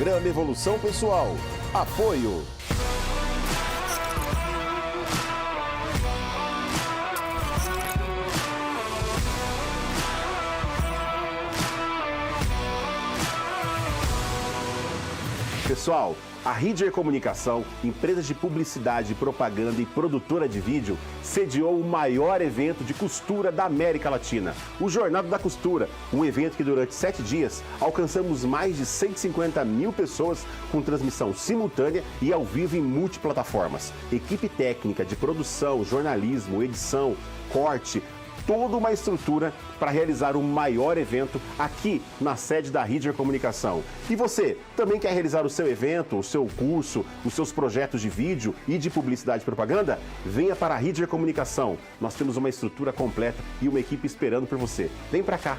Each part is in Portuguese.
Programa Evolução Pessoal. Apoio. Pessoal, a Ridger Comunicação, empresa de publicidade, propaganda e produtora de vídeo, sediou o maior evento de costura da América Latina, o Jornada da Costura, um evento que durante 7 dias alcançamos mais de 150 mil pessoas com transmissão simultânea e ao vivo em multiplataformas. Equipe técnica de produção, jornalismo, edição, corte, toda uma estrutura para realizar o maior evento aqui na sede da Ridger Comunicação. E você também quer realizar o seu evento, o seu curso, os seus projetos de vídeo e de publicidade e propaganda? Venha para a Ridger Comunicação. Nós temos uma estrutura completa e uma equipe esperando por você. Vem para cá.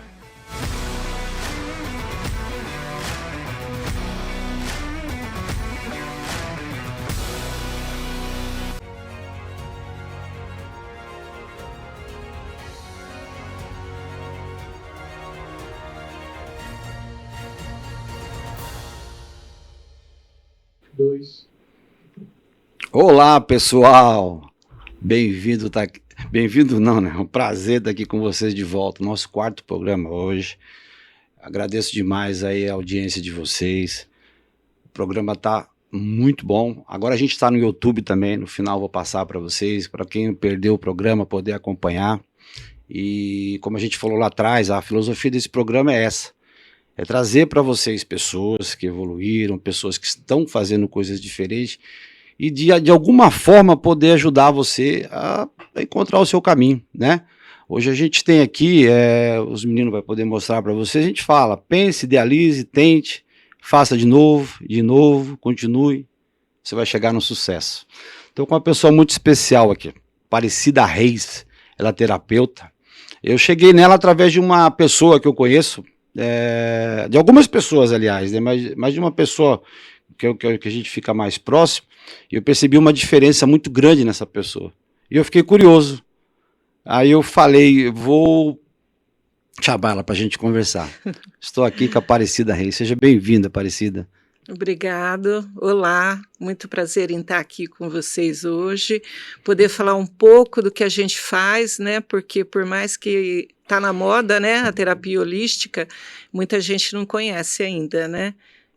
Olá, pessoal, bem-vindo, bem-vindo não, né? É um prazer estar aqui com vocês de volta, nosso 4º programa hoje. Agradeço demais aí a audiência de vocês. O programa tá muito bom. Agora a gente está no YouTube também, no final vou passar para vocês, para quem perdeu o programa poder acompanhar. E como a gente falou lá atrás, a filosofia desse programa é essa. É trazer para vocês pessoas que evoluíram, pessoas que estão fazendo coisas diferentes e de alguma forma poder ajudar você a encontrar o seu caminho, né? Hoje a gente tem aqui, os meninos vão poder mostrar para vocês, a gente fala, pense, idealize, tente, faça de novo, continue, você vai chegar no sucesso. Estou com uma pessoa muito especial aqui, Aparecida Reis, ela é terapeuta. Eu cheguei nela através de uma pessoa que eu conheço, de algumas pessoas, aliás, né? mas de uma pessoa que a gente fica mais próximo, e eu percebi uma diferença muito grande nessa pessoa. E eu fiquei curioso. Aí eu falei, vou chamar ela para a gente conversar. Estou aqui com a Aparecida Reis. Seja bem-vinda, Aparecida. Obrigado, olá, muito prazer em estar aqui com vocês hoje, poder falar um pouco do que a gente faz, né, porque por mais que está na moda, né, a terapia holística, muita gente não conhece ainda, né,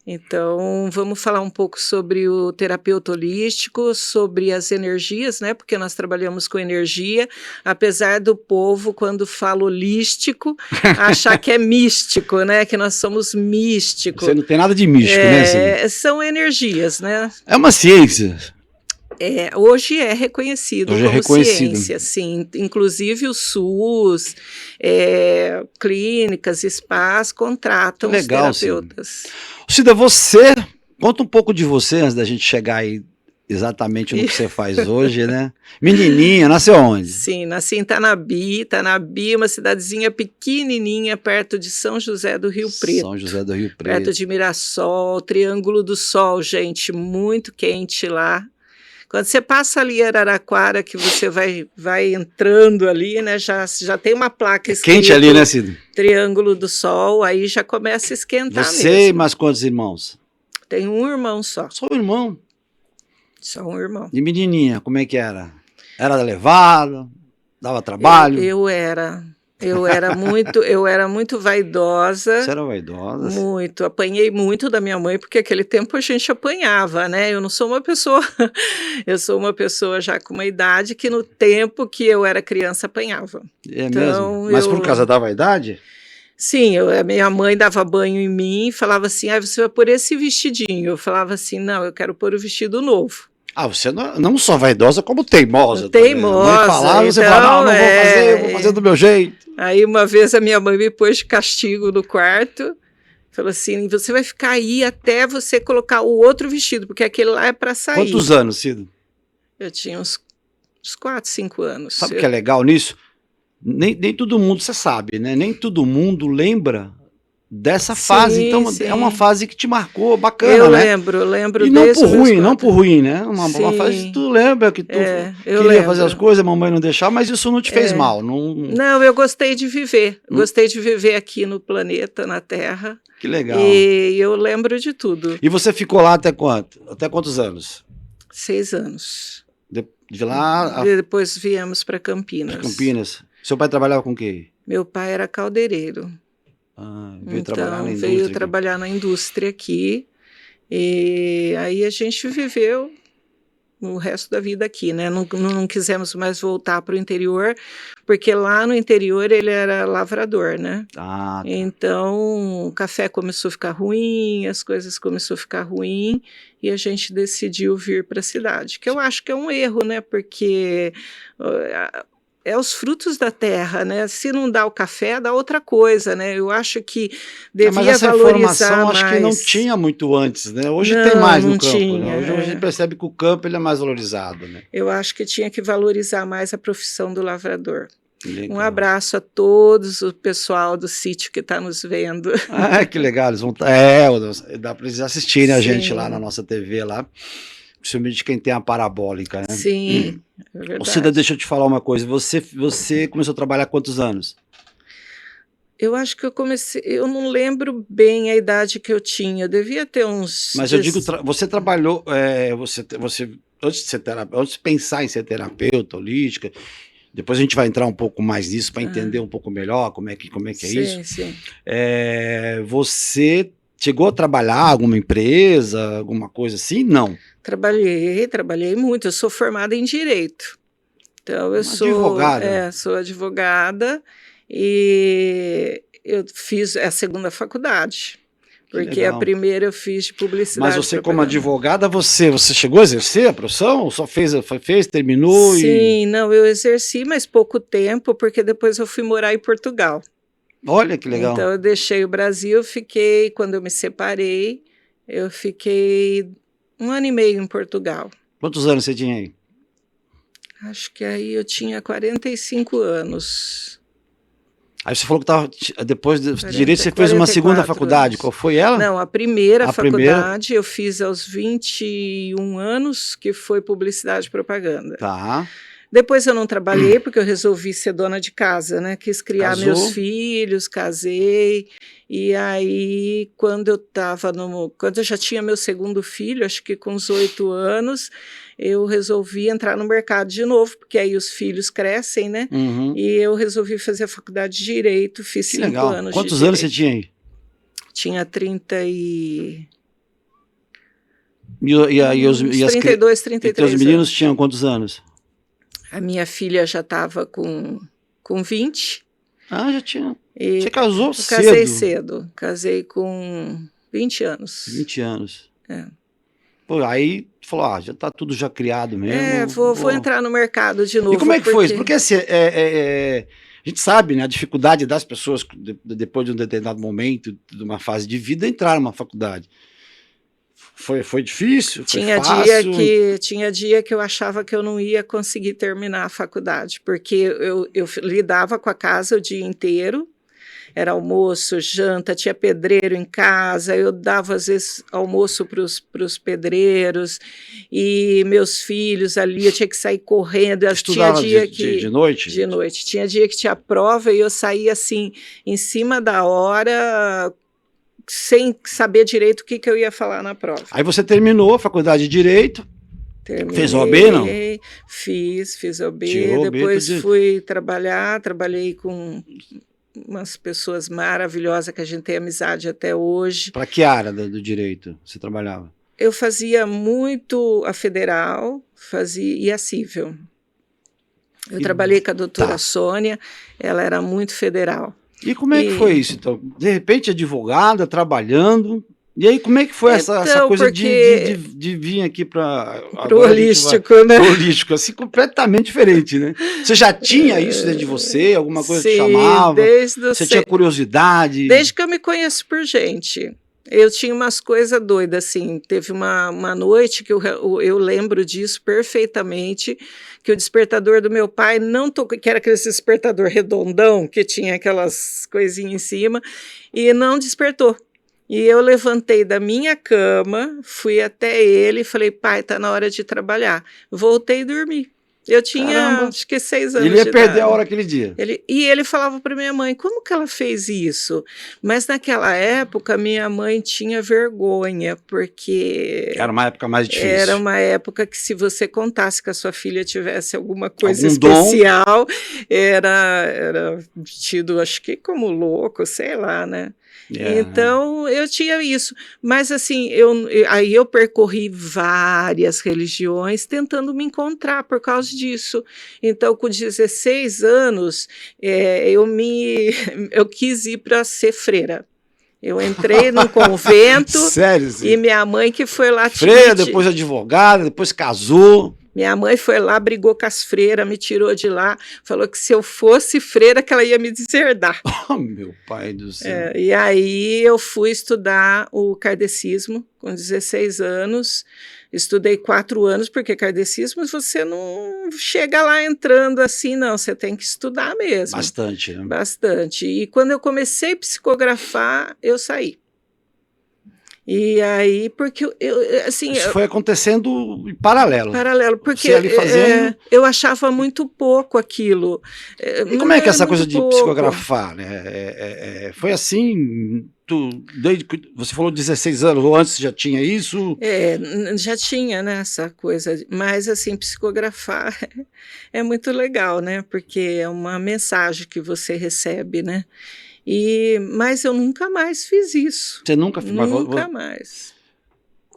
então vamos falar um pouco sobre o terapeuta holístico, sobre as energias, né, porque nós trabalhamos com energia, apesar do povo, quando fala holístico, achar que é místico, né, que nós somos místicos. Você não tem nada de místico, né, Cida? São energias, né. É uma ciência. Hoje é reconhecido como ciência, sim. Inclusive o SUS, clínicas, spas contratam os terapeutas. Cida, você, conta um pouco de você antes da gente chegar aí exatamente no que você faz hoje, né? Menininha, nasceu onde? Sim, nasci em Tanabi, uma cidadezinha pequenininha perto de São José do Rio Preto. São José do Rio Preto. Perto de Mirassol, Triângulo do Sol, gente, muito quente lá. Quando você passa ali Araraquara, que você vai entrando ali, né, já tem uma placa escrita. Quente ali, né, Cida? Triângulo do Sol, aí já começa a esquentar Você mesmo. E mais quantos irmãos? Tenho um irmão só. Só um irmão? Só um irmão. E menininha, como é que era? Era levado? Dava trabalho? Eu era muito vaidosa. Você era vaidosa? Muito, apanhei muito da minha mãe, porque naquele tempo a gente apanhava, né? Eu não sou uma pessoa, eu sou uma pessoa já com uma idade que no tempo que eu era criança apanhava. É então, mesmo? Mas por causa da vaidade? Sim, a minha mãe dava banho em mim e falava assim, você vai pôr esse vestidinho. Eu falava assim, não, eu quero pôr o vestido novo. Você não só vaidosa, como teimosa. Teimosa. Mãe falava, você fala, não vou fazer, eu vou fazer do meu jeito. Aí uma vez a minha mãe me pôs de castigo no quarto, falou assim, você vai ficar aí até você colocar o outro vestido, porque aquele lá é para sair. Quantos anos, Cida? Eu tinha uns 4, 5 anos. Sabe o que é legal nisso? Nem todo mundo, você sabe, né? Nem todo mundo lembra dessa fase. Sim, Então, sim. é uma fase que te marcou, bacana, Eu né? lembro E não desde por os meus ruim, não 4 por ruim, né? Uma fase que Sim, tu lembra que tu eu queria fazer as lembro. coisas, a mamãe não deixava, mas isso não te fez É. mal. Não, Não, eu gostei de viver. Hum. Gostei de viver aqui no planeta, na Terra. que legal. E eu lembro de tudo. E você ficou lá até quanto? Até quantos anos? 6 anos. De lá a Depois viemos para Campinas. Campinas. Seu pai trabalhava com o quê? Meu pai era caldeireiro. Veio trabalhar na Então, indústria veio aqui. trabalhar na indústria aqui. E aí a gente viveu o resto da vida aqui, né? Não quisemos mais voltar para o interior, porque lá no interior ele era lavrador, né? Ah, tá. Então o café começou a ficar ruim, as coisas começaram a ficar ruim e a gente decidiu vir para a cidade, que eu acho que é um erro, né? Porque é os frutos da terra, né? Se não dá o café, dá outra coisa, né? Eu acho que devia mas essa valorizar informação acho que não mais. tinha muito antes, né? Hoje tem Não, mais no não campo, tinha, né? Hoje a gente percebe que o campo ele é mais valorizado, né? Eu acho que tinha que valorizar mais a profissão do lavrador. Legal. Um abraço a todos, o pessoal do sítio que está nos vendo. Ah, que legal, eles vão dá para eles assistirem a gente lá na nossa TV lá, principalmente quem tem a parabólica, né? Sim, é verdade. Cida, deixa eu te falar uma coisa, você começou a trabalhar há quantos anos? Eu acho que eu comecei, eu não lembro bem a idade que eu tinha, eu devia ter uns... Mas eu digo, você trabalhou, você antes de pensar em ser terapeuta holística, depois a gente vai entrar um pouco mais nisso para entender um pouco melhor como é que é isso. Sim. Você chegou a trabalhar em alguma empresa, alguma coisa assim? Não. Trabalhei muito, eu sou formada em Direito. Então eu sou advogada. Sou advogada e eu fiz a segunda faculdade. Porque a primeira eu fiz de publicidade. Mas você, como advogada, você chegou a exercer a profissão? Ou só fez, terminou? Sim, não, eu exerci, mas pouco tempo, porque depois eu fui morar em Portugal. Olha que legal. Então eu deixei o Brasil, quando eu me separei, eu fiquei 1 ano e meio em Portugal. Quantos anos você tinha aí? Acho que aí eu tinha 45 anos. Aí você falou que depois de Direito você fez uma segunda faculdade. Anos. Qual foi ela? Não, a primeira faculdade eu fiz aos 21 anos, que foi Publicidade e Propaganda. Tá. Depois eu não trabalhei, porque eu resolvi ser dona de casa, né? Quis criar Casou? meus filhos, casei. E aí, quando eu já tinha meu segundo filho, acho que com uns 8 anos, eu resolvi entrar no mercado de novo, porque aí os filhos crescem, né? Uhum. E eu resolvi fazer a faculdade de Direito, fiz 5 anos de Quantos anos você tinha aí? Tinha 30 e... os 32, 33 e os meninos anos. tinham quantos anos? A minha filha já estava com 20. Ah, já tinha. E você casou cedo? Casei cedo. Casei com 20 anos. 20 anos. É. Pô, aí falou, já tá tudo já criado mesmo. Vou entrar no mercado de novo. E como é que foi isso? Porque assim, a gente sabe, né, a dificuldade das pessoas, depois de um determinado momento, de uma fase de vida, entrar numa faculdade. Foi difícil? Foi fácil? Tinha dia que eu achava que eu não ia conseguir terminar a faculdade, porque eu lidava com a casa o dia inteiro, era almoço, janta, tinha pedreiro em casa, eu dava às vezes almoço para os pedreiros, e meus filhos ali, eu tinha que sair correndo. Estudava tinha de noite? De noite. Tinha dia que tinha prova e eu saía assim, em cima da hora, sem saber direito o que eu ia falar na prova. Aí você terminou a faculdade de Direito. Terminei, fez OAB, não? Fiz OAB, Tirou depois OAB, fui trabalhei com umas pessoas maravilhosas que a gente tem amizade até hoje. Para que área do direito você trabalhava? Eu fazia muito a federal, e a civil. Eu trabalhei com a doutora Sônia, ela era muito federal. E como é que foi isso, então? De repente, advogada, trabalhando. E aí, como é que foi essa coisa de vir aqui para o holístico, né? Pro holístico, assim, completamente diferente, né? Você já tinha isso dentro de você? Alguma coisa que chamava? Você tinha curiosidade? Desde que eu me conheço por gente. Eu tinha umas coisas doidas, assim. Teve uma noite que eu lembro disso perfeitamente, que o despertador do meu pai não tocou, que era aquele despertador redondão, que tinha aquelas coisinhas em cima, e não despertou. E eu levantei da minha cama, fui até ele e falei, pai, tá na hora de trabalhar. Voltei e dormi. Eu tinha, Caramba. acho que 6 anos Ele ia de perder idade. a hora aquele dia. Ele falava para minha mãe, como que ela fez isso? Mas naquela época, minha mãe tinha vergonha, porque Era uma época mais difícil. era uma época que se você contasse que a sua filha tivesse alguma coisa Algum dom. especial, era tido, acho que como louco, sei lá, né? Então, eu tinha isso. Mas, assim, aí eu percorri várias religiões tentando me encontrar por causa disso. Então, com 16 anos, eu quis ir para ser freira. Eu entrei num convento. Sério? Sim. E minha mãe que foi lá... Freira, depois advogada, depois casou. Minha mãe foi lá, brigou com as freiras, me tirou de lá, falou que se eu fosse freira, que ela ia me deserdar. Oh, meu pai do céu. E aí eu fui estudar o kardecismo com 16 anos, estudei 4 anos, porque kardecismo você não chega lá entrando assim, não, você tem que estudar mesmo. Bastante, né? Bastante. E quando eu comecei a psicografar, eu saí. E aí, porque assim... Isso foi acontecendo em paralelo. Paralelo, porque você ali fazendo... eu achava muito pouco aquilo. E como é que essa coisa de pouco. psicografar, né? Foi assim, desde que você falou 16 anos, ou antes já tinha isso? Já tinha, né, essa coisa, mas assim, psicografar é muito legal, né? Porque é uma mensagem que você recebe, né? Mas eu nunca mais fiz isso. Você nunca fez? Nunca mais.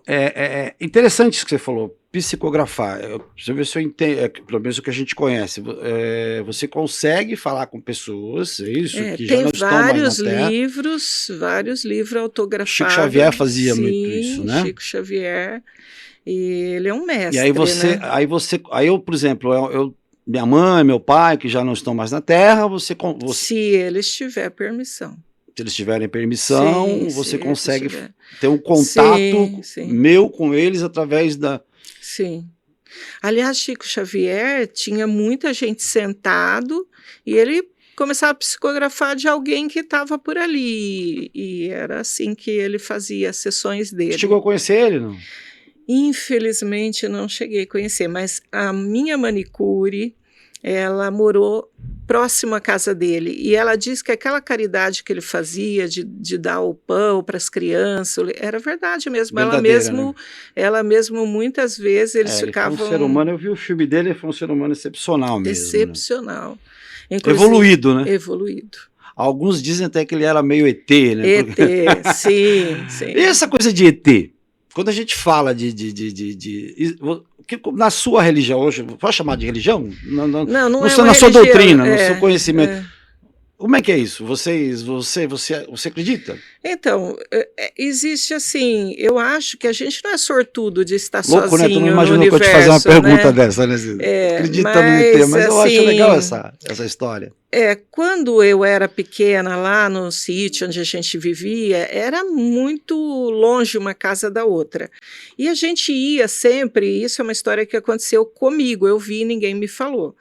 É interessante isso que você falou, psicografar. Deixa eu ver se eu entendo, pelo menos o que a gente conhece. Você consegue falar com pessoas, é isso? Que já não estão mais na Terra. Vários livros autografados. Chico Xavier fazia muito isso, né? Chico Xavier. E ele é um mestre. E aí né? aí eu, por exemplo, minha mãe, meu pai, que já não estão mais na Terra, se eles tiverem permissão. Se eles tiverem permissão, você consegue ter um contato sim. meu com eles através da... Sim. Aliás, Chico Xavier tinha muita gente sentado e ele começava a psicografar de alguém que estava por ali. E era assim que ele fazia as sessões dele. Chegou a conhecer ele, não? Infelizmente, não cheguei a conhecer, mas a minha manicure, ela morou próximo à casa dele, e ela disse que aquela caridade que ele fazia de dar o pão para as crianças, era verdade mesmo. Ela mesmo, muitas vezes, eles ficavam... Ele foi um ser humano, eu vi o filme dele, ele foi um ser humano excepcional mesmo. Excepcional. Né? Evoluído, né? Evoluído. Alguns dizem até que ele era meio ET, né? ET, sim. E essa coisa de ET? Quando a gente fala na sua religião hoje, pode chamar de religião? Não é na sua religião, doutrina, no seu conhecimento. Como é que é isso? Você acredita? Então, existe assim, eu acho que a gente não é sortudo de estar louco, sozinho, né? Tu não imaginou no que eu te fazer uma pergunta né? dessa, né? Acredita no ET, mas eu acho legal essa história. Quando eu era pequena, lá no sítio onde a gente vivia, era muito longe uma casa da outra. E a gente ia sempre, isso é uma história que aconteceu comigo, eu vi e ninguém me falou.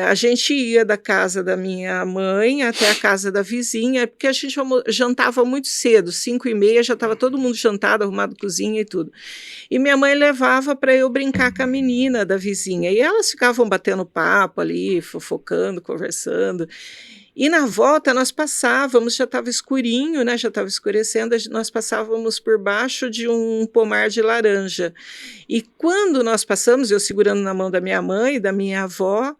A gente ia da casa da minha mãe até a casa da vizinha, porque a gente jantava muito cedo, 5h30, já estava todo mundo jantado, arrumado cozinha e tudo. E minha mãe levava para eu brincar com a menina da vizinha, e elas ficavam batendo papo ali, fofocando, conversando. E na volta nós passávamos, já estava escurinho, né? Já estava escurecendo, nós passávamos por baixo de um pomar de laranja. E quando nós passamos, eu segurando na mão da minha mãe e da minha avó,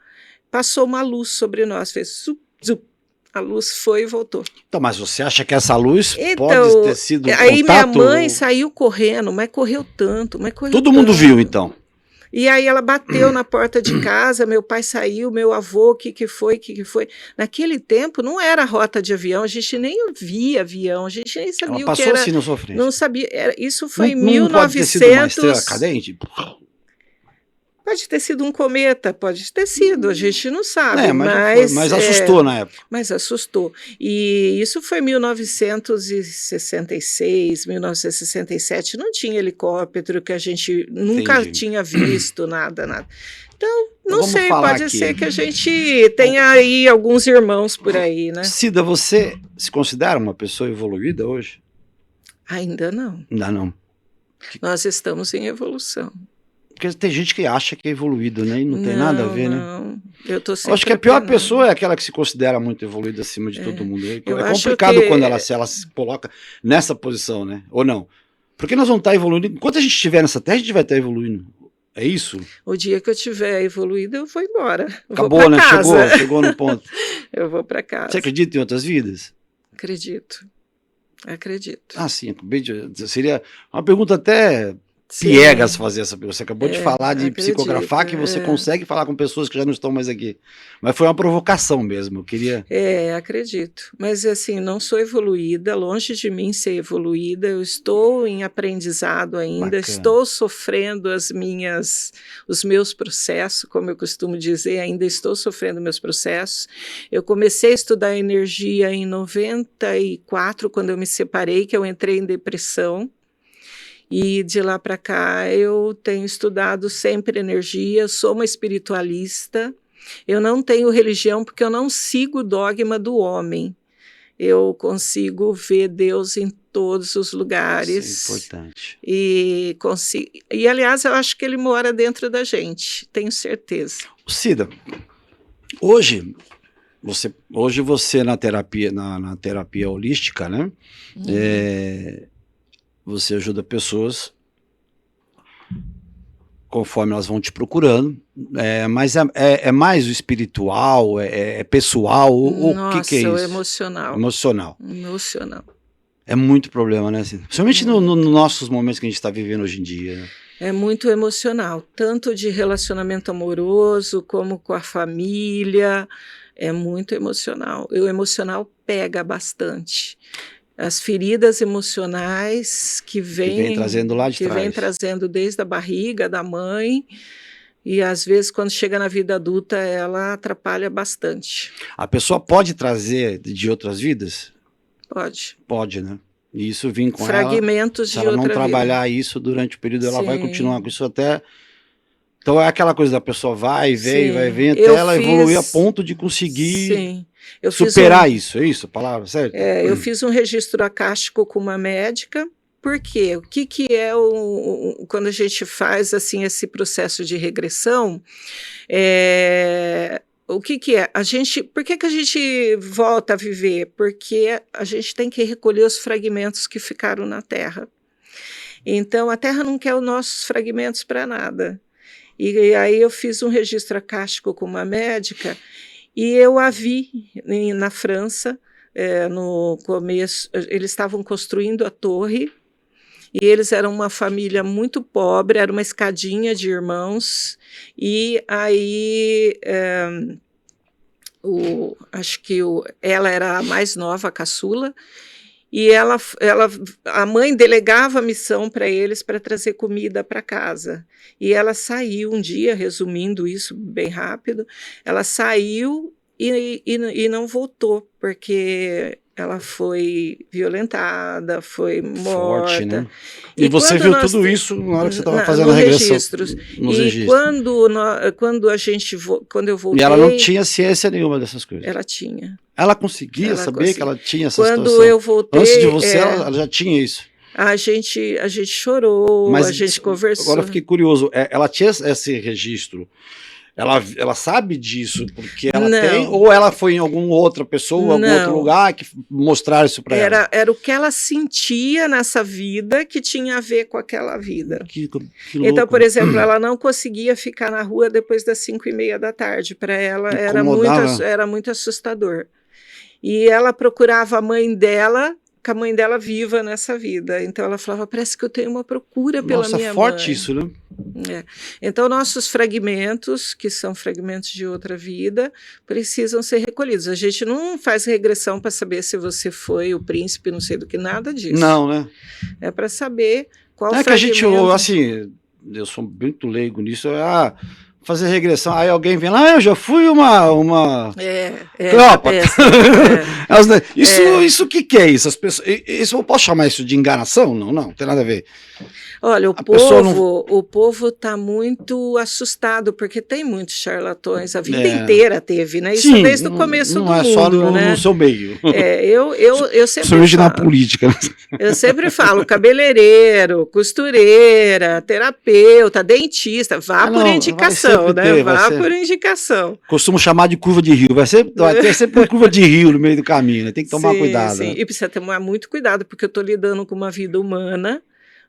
passou uma luz sobre nós, fez zup, zup. A luz foi e voltou. Então, mas você acha que essa luz pode ter sido um aí contato? Minha mãe saiu correndo, mas correu tanto, Todo mundo viu, então? E aí ela bateu na porta de casa, meu pai saiu, meu avô, o que foi? Naquele tempo não era rota de avião, a gente nem via avião, a gente nem sabia ela o que era. Passou assim na sua frente? Não sabia, isso foi em não 1900... Pode ter sido uma estrela cadente? Pode ter sido um cometa, pode ter sido, a gente não sabe, mas assustou na época. Mas assustou. E isso foi 1966, 1967, não tinha helicóptero que a gente nunca tinha visto, nada. Então, não sei, pode ser que a gente tenha aí alguns irmãos por aí, né? Cida, você se considera uma pessoa evoluída hoje? Ainda não. Ainda não. Nós estamos em evolução. Porque tem gente que acha que é evoluído, né? E não tem nada a ver, né? Não, eu tô sempre acho que a pior pessoa é aquela que se considera muito evoluída acima de todo mundo. É complicado quando ela se coloca nessa posição, né? Ou não? Porque nós vamos estar evoluindo. Enquanto a gente estiver nessa terra, a gente vai estar evoluindo. É isso? O dia que eu tiver evoluído, eu vou embora. Acabou, né? Chegou no ponto. Eu vou para casa. Você acredita em outras vidas? Acredito. Ah, sim. Seria uma pergunta até piegas fazer essa pergunta. Você acabou de falar de psicografar, que você consegue falar com pessoas que já não estão mais aqui. Mas foi uma provocação mesmo, eu queria... acredito. Mas assim, não sou evoluída, longe de mim ser evoluída, eu estou em aprendizado ainda, estou sofrendo os meus processos, como eu costumo dizer, ainda estou sofrendo meus processos. Eu comecei a estudar energia em 94, quando eu me separei, que eu entrei em depressão. E de lá para cá eu tenho estudado sempre energia, sou uma espiritualista, eu não tenho religião porque eu não sigo o dogma do homem, eu consigo ver Deus em todos os lugares. Isso é importante. E aliás, eu acho que ele mora dentro da gente, tenho certeza. Cida, hoje você na terapia holística, né? Você ajuda pessoas conforme elas vão te procurando, mas é mais o espiritual, é pessoal, o que é isso? Emocional. Emocional. É muito problema, né? Principalmente nos nossos momentos que a gente está vivendo hoje em dia, né? É muito emocional, tanto de relacionamento amoroso como com a família, é muito emocional. O emocional pega bastante. As feridas emocionais que vem trazendo lá de trás. Que vem trazendo desde a barriga da mãe, e às vezes quando chega na vida adulta ela atrapalha bastante. A pessoa pode trazer de outras vidas? Pode. Pode, né? E isso vem com fragmentos de outra vida. Se ela não trabalhar isso durante o período, ela vai continuar com isso até... Então é aquela coisa da pessoa vai e vem, até ela evoluir a ponto de conseguir superar isso, é isso a palavra, certo? Eu fiz um registro acástico com uma médica, porque o que é quando a gente faz assim esse processo de regressão, o que é? Por que a gente volta a viver? Porque a gente tem que recolher os fragmentos que ficaram na Terra. Então a Terra não quer os nossos fragmentos para nada. E aí eu fiz um registro acástico com uma médica e eu a vi na França, no começo, eles estavam construindo a torre e eles eram uma família muito pobre, era uma escadinha de irmãos, e aí acho que ela era a mais nova, a caçula, e a mãe delegava a missão para eles para trazer comida para casa. E ela saiu um dia, resumindo isso bem rápido, ela saiu e não voltou, porque ela foi violentada, foi morta. Forte, né? E você viu tudo isso na hora que você estava fazendo a regressão? Nos registros. Quando eu voltei... E ela não tinha ciência nenhuma dessas coisas? Ela tinha. Ela conseguia saber que ela tinha essa situação? Quando eu voltei... Antes de você, ela já tinha isso? A gente chorou, a gente conversou. Agora eu fiquei curioso, ela tinha esse registro, ela sabe disso porque ela tem, ou ela foi em alguma outra pessoa, algum outro lugar que mostraram isso para ela? Era o que ela sentia nessa vida que tinha a ver com aquela vida. Que então, por exemplo, ela não conseguia ficar na rua depois das 5:30 da tarde, para ela era muito assustador. E ela procurava a mãe dela, com a mãe dela viva nessa vida. Então ela falava, parece que eu tenho uma procura pela minha mãe. Nossa, forte isso, né? Então nossos fragmentos, que são fragmentos de outra vida, precisam ser recolhidos. A gente não faz regressão para saber se você foi o príncipe, não sei do que, nada disso. Não, né? É para saber qual fragmento... que a gente, assim, eu sou muito leigo nisso, fazer regressão, aí alguém vem lá, eu já fui uma Cleópatra. Isso que é isso? As pessoas, isso eu posso chamar isso de enganação? Não tem nada a ver. Olha, o povo está muito assustado, porque tem muitos charlatões, a vida inteira teve, né? Isso Sim, desde o começo do mundo, não é só né? no seu meio. Eu sempre Principalmente na política. Eu sempre falo, cabeleireiro, costureira, terapeuta, dentista, vá por indicação, né? Vá por indicação. Costumo chamar de curva de rio, vai ter sempre uma curva de rio no meio do caminho, né? Tem que tomar cuidado. Sim, né? E precisa tomar muito cuidado, porque eu estou lidando com uma vida humana,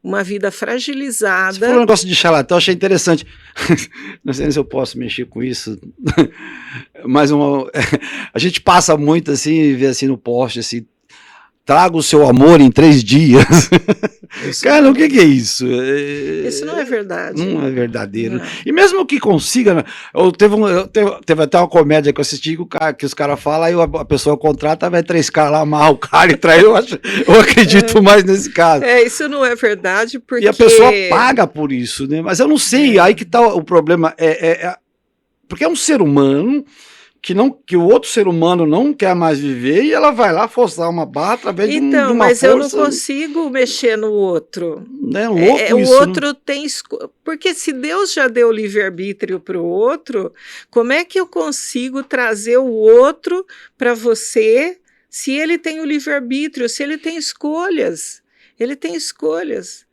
uma vida fragilizada. Você falou um negócio de charlatão, eu achei interessante. Não sei se eu posso mexer com isso, mas a gente passa muito assim, vê assim no poste, assim, traga o seu amor em 3 dias. Cara, o que é isso? Isso não é verdade. Não é verdadeiro. Não. E mesmo que consiga, né? Teve até uma comédia que eu assisti que os caras falam, aí a pessoa contrata, vai 3 caras lá, amarra o cara e trai. Eu acredito mais nesse caso. Isso não é verdade, porque... E a pessoa paga por isso, né? Mas eu não sei, aí que tá o problema. Porque é um ser humano que o outro ser humano não quer mais viver e ela vai lá forçar uma barra através de uma força. Mas eu não consigo mexer no outro. É louco isso, o outro tem... Porque se Deus já deu livre-arbítrio para o outro, como é que eu consigo trazer o outro para você se ele tem o livre-arbítrio, se ele tem escolhas? Ele tem escolhas.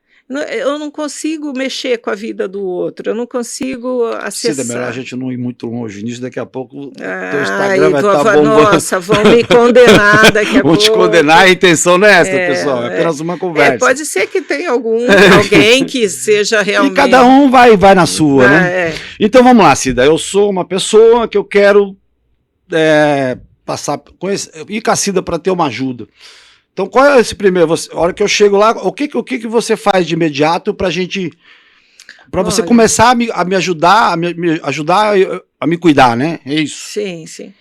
Eu não consigo mexer com a vida do outro, eu não consigo acessar. É melhor a gente não ir muito longe nisso, daqui a pouco o teu Instagram vai estar bombando. Nossa, vão me condenar daqui a pouco. Vão te condenar, a intenção não é essa, pessoal, é apenas uma conversa. Pode ser que tenha alguém que seja realmente... E cada um vai na sua, né? Então vamos lá, Cida, eu sou uma pessoa que eu quero ir com a Cida para ter uma ajuda. Então, qual é esse primeiro? A hora que eu chego lá, o que você faz de imediato para você começar a me ajudar, a me cuidar, né? É isso. Sim.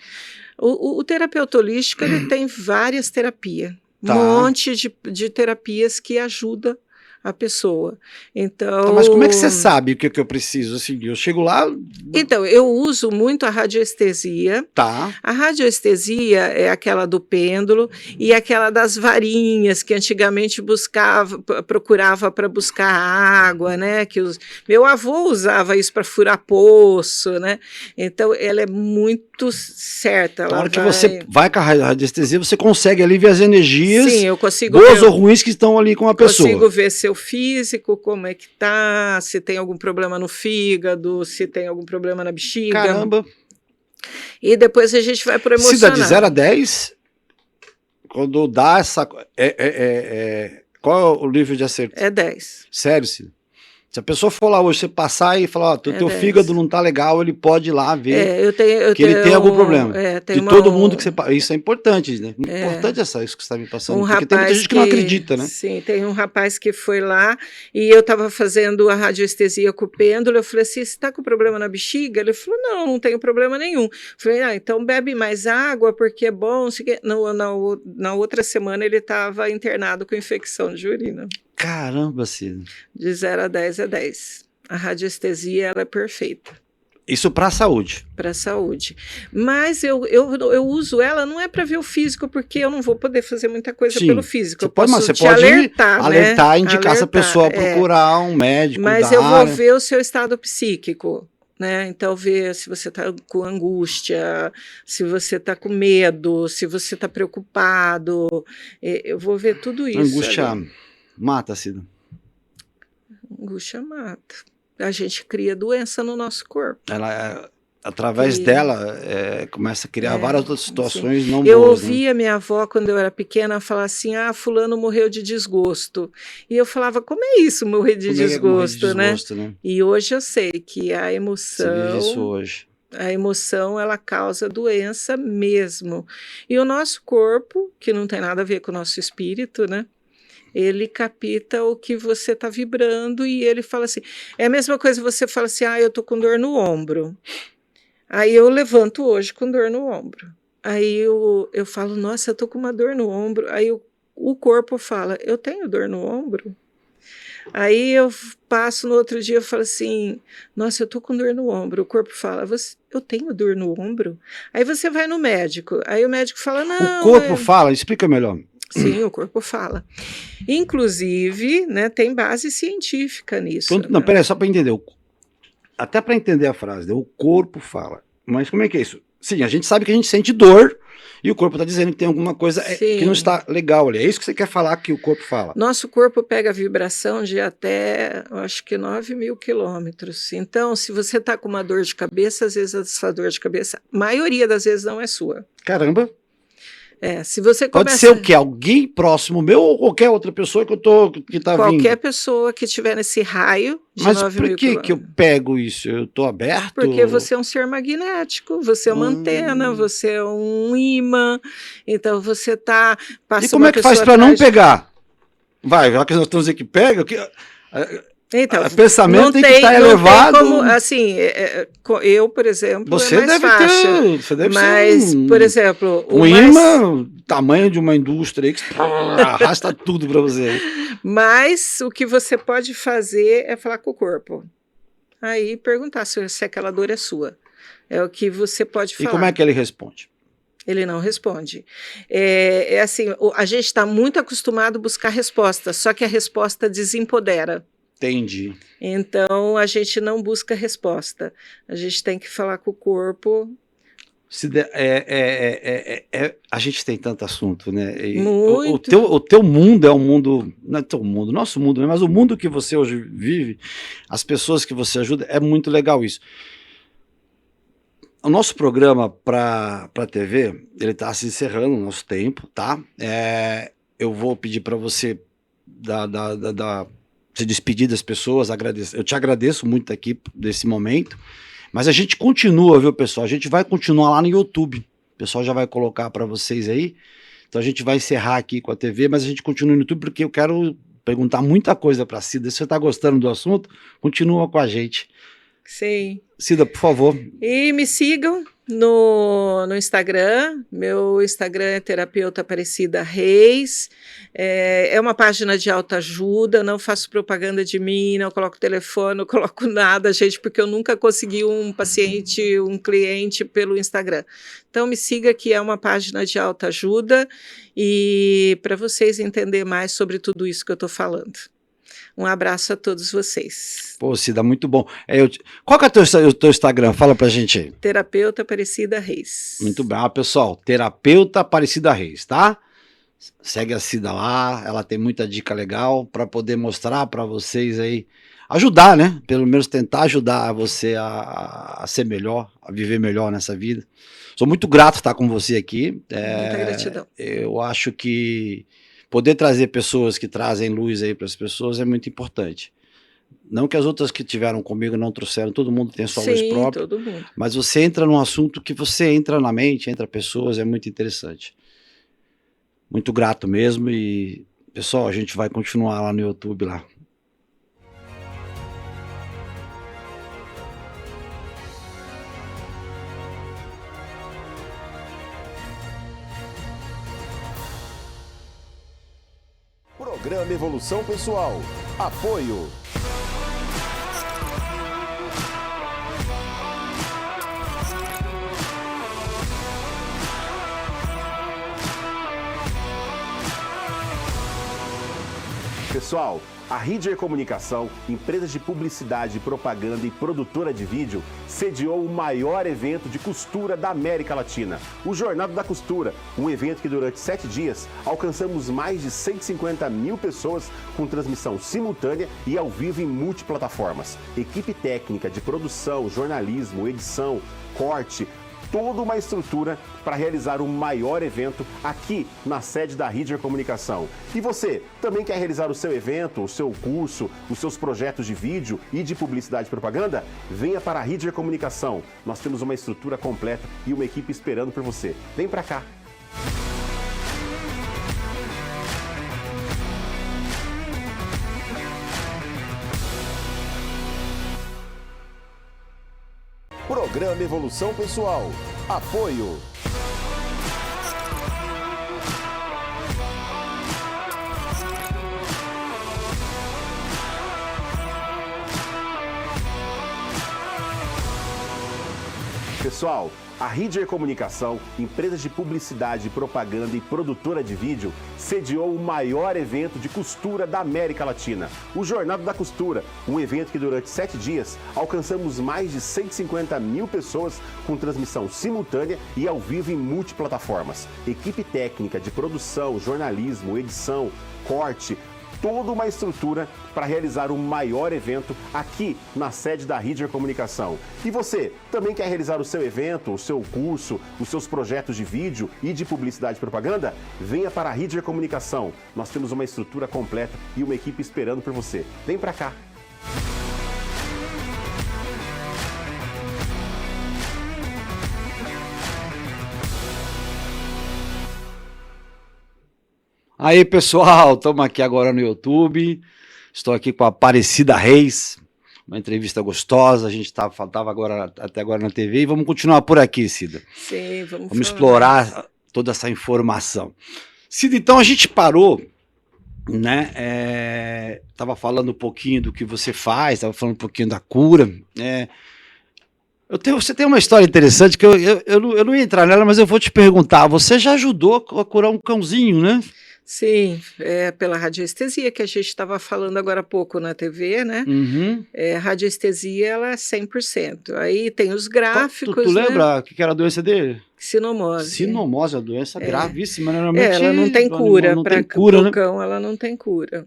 O terapeuta holístico, ele tem várias terapias. Tá. Um monte de terapias que ajudam a pessoa. Então, mas como é que você sabe o que eu preciso? Assim, eu chego lá... Então, eu uso muito a radioestesia. Tá. A radioestesia é aquela do pêndulo e aquela das varinhas que antigamente procurava para buscar água, né? Meu avô usava isso para furar poço, né? Então, ela é muito certa. Na hora que você vai com a radiestesia, você consegue ali ver as energias, sim, eu consigo boas ou ruins, que estão ali com a pessoa. Consigo ver seu físico, como é que tá, se tem algum problema no fígado, se tem algum problema na bexiga. Caramba! E depois a gente vai para o emocional. Se dá de 0 a 10, quando dá essa... qual é o nível de acerto? É 10. Sério, Cida? Se a pessoa for lá hoje, você passar e falar, teu fígado não tá legal, ele pode ir lá ver ele tem algum problema. Todo mundo que você... Isso é importante, né? Importante isso que você está me passando, porque tem muita gente que não acredita, né? Sim, tem um rapaz que foi lá e eu estava fazendo a radioestesia com o pêndulo, eu falei assim, você está com problema na bexiga? Ele falou, não tenho problema nenhum. Eu falei, então bebe mais água, porque é bom. Na outra semana ele estava internado com infecção de urina. Caramba, Cida. De 0 a 10 é 10. A radioestesia, ela é perfeita. Isso para a saúde. Para a saúde. Mas eu uso ela, não é para ver o físico, porque eu não vou poder fazer muita coisa pelo físico. Você pode alertar, indicar essa pessoa a procurar um médico. Mas eu vou ver o seu estado psíquico. Né? Então, ver se você está com angústia, se você está com medo, se você está preocupado. Eu vou ver tudo isso. Angústia mata, Cida? Angústia mata. A gente cria doença no nosso corpo. Através dela, começa a criar várias outras situações não boas. Eu ouvia minha avó, quando eu era pequena, falar assim, fulano morreu de desgosto. E eu falava, como é isso, morrer de desgosto, né? E hoje eu sei que a emoção... Você vive isso hoje. A emoção, ela causa doença mesmo. E o nosso corpo, que não tem nada a ver com o nosso espírito, né? Ele capta o que você está vibrando e ele fala assim, é a mesma coisa você fala assim, eu tô com dor no ombro. Aí eu levanto hoje com dor no ombro. Aí eu falo, nossa, eu tô com uma dor no ombro. Aí o corpo fala, eu tenho dor no ombro? Aí eu passo no outro dia, eu falo assim, nossa, eu tô com dor no ombro. O corpo fala, eu tenho dor no ombro? Aí você vai no médico, aí o médico fala, não... O corpo fala, explica melhor. Sim, o corpo fala. Inclusive, né, tem base científica nisso. Então, não, né? peraí, só para entender. Até para entender a frase, né? O corpo fala. Mas como é que é isso? Sim, a gente sabe que a gente sente dor e o corpo está dizendo que tem alguma coisa que não está legal ali. É isso que você quer falar que o corpo fala? Nosso corpo pega vibração de até, eu acho que 9.000 quilômetros. Então, se você está com uma dor de cabeça, às vezes essa dor de cabeça, a maioria das vezes não é sua. Caramba! Se você Pode ser o quê? Alguém próximo meu ou qualquer outra pessoa que está vindo? Qualquer pessoa que estiver nesse raio de 9.000 quilômetros. Mas por que eu pego isso? Eu estou aberto? Porque você é um ser magnético, você é uma antena, você é um imã, então você está... E como é que faz para não pegar? Vai, já que nós estamos aqui, pega... Então, o pensamento tem que estar elevado. Como, assim, eu, por exemplo, você é mais deve fácil. Você deve mas, ser por exemplo... um imã, tamanho de uma indústria aí que arrasta tudo para você. Mas o que você pode fazer é falar com o corpo. Aí perguntar se aquela dor é sua. É o que você pode falar. E como é que ele responde? Ele não responde. Assim, a gente está muito acostumado a buscar resposta, só que a resposta desempodera. Entendi. Então, a gente não busca resposta. A gente tem que falar com o corpo. A gente tem tanto assunto, né? Muito. O teu mundo é um mundo, não é teu mundo, nosso mundo, mas o mundo que você hoje vive, as pessoas que você ajuda, é muito legal isso. O nosso programa para a TV, ele está se encerrando no nosso tempo, tá? Eu vou pedir para você se despedir das pessoas, agradecer. Eu te agradeço muito aqui desse momento, mas a gente continua, viu, pessoal? A gente vai continuar lá no YouTube. O pessoal já vai colocar para vocês aí. Então a gente vai encerrar aqui com a TV, mas a gente continua no YouTube porque eu quero perguntar muita coisa para a Cida. Se você está gostando do assunto, continua com a gente. Sim. Cida, por favor. E me sigam no Instagram. Meu Instagram é Terapeuta Aparecida Reis. É uma página de autoajuda. Não faço propaganda de mim, não coloco telefone, não coloco nada, gente, porque eu nunca consegui um paciente, um cliente pelo Instagram. Então me siga, que é uma página de autoajuda, e para vocês entenderem mais sobre tudo isso que eu estou falando. Um abraço a todos vocês. Pô, Cida, muito bom. Qual que é o teu Instagram? Fala pra gente aí. Terapeuta Aparecida Reis. Muito bem, pessoal. Terapeuta Aparecida Reis, tá? Segue a Cida lá, ela tem muita dica legal para poder mostrar para vocês aí, ajudar, né? Pelo menos tentar ajudar você a ser melhor, a viver melhor nessa vida. Sou muito grato estar com você aqui. Muita gratidão. Eu acho que poder trazer pessoas que trazem luz aí para as pessoas é muito importante. Não que as outras que tiveram comigo não trouxeram, todo mundo tem sua luz própria. Todo mundo. Mas você entra num assunto que você entra na mente, entra pessoas, é muito interessante. Muito grato mesmo e, pessoal, a gente vai continuar lá no YouTube lá. Programa Evolução Pessoal. Apoio. Pessoal, a Ridger Comunicação, empresa de publicidade, propaganda e produtora de vídeo, sediou o maior evento de costura da América Latina, o Jornada da Costura, um evento que durante 7 dias alcançamos mais de 150 mil pessoas com transmissão simultânea e ao vivo em multiplataformas. Equipe técnica de produção, jornalismo, edição, corte, toda uma estrutura para realizar o maior evento aqui na sede da Ridger Comunicação. E você também quer realizar o seu evento, o seu curso, os seus projetos de vídeo e de publicidade e propaganda? Venha para a Ridger Comunicação. Nós temos uma estrutura completa e uma equipe esperando por você. Vem para cá. Programa Evolução Pessoal. Apoio. Pessoal, a Ridger Comunicação, empresa de publicidade, propaganda e produtora de vídeo, sediou o maior evento de costura da América Latina, o Jornada da Costura, um evento que durante 7 dias alcançamos mais de 150 mil pessoas com transmissão simultânea e ao vivo em multiplataformas. Equipe técnica de produção, jornalismo, edição, corte, toda uma estrutura para realizar o maior evento aqui na sede da Ridger Comunicação. E você também quer realizar o seu evento, o seu curso, os seus projetos de vídeo e de publicidade e propaganda? Venha para a Ridger Comunicação. Nós temos uma estrutura completa e uma equipe esperando por você. Vem para cá. Aí, pessoal, estamos aqui agora no YouTube. Estou aqui com a Aparecida Reis, uma entrevista gostosa. A gente estava agora, até agora na TV e vamos continuar por aqui, Cida. Sim, vamos explorar mais. Toda essa informação. Cida, então a gente parou, né? Tava falando um pouquinho do que você faz, estava falando um pouquinho da cura, né? Você tem uma história interessante que eu não ia entrar nela, mas eu vou te perguntar. Você já ajudou a curar um cãozinho, né? Sim, pela radiestesia que a gente estava falando agora há pouco na TV, né? Uhum. Radiestesia, ela é 100%. Aí tem os gráficos, Tu né? lembra o que era a doença dele? Sinomose. Sinomose, a doença gravíssima, normalmente. Ela não tem cura. Não Para tem cura, né? cão, ela não tem cura.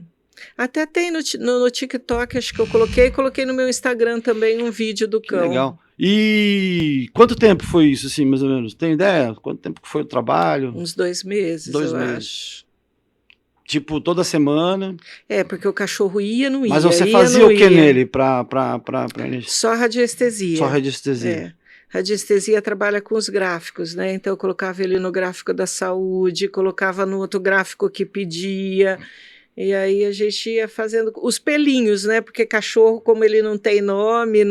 Até tem no TikTok, acho que eu coloquei no meu Instagram também um vídeo do cão. Legal. E quanto tempo foi isso, assim, mais ou menos? Tem ideia? Quanto tempo que foi o trabalho? Uns 2 meses, 2 eu meses. acho. Tipo, toda semana. Porque o cachorro ia, não ia. Mas você ia, fazia não o que ia. nele pra ele? Só radiestesia. Só radiestesia. Radiestesia trabalha com os gráficos, né? Então eu colocava ele no gráfico da saúde, colocava no outro gráfico que pedia. E aí a gente ia fazendo os pelinhos, né? Porque cachorro, como ele não tem nome,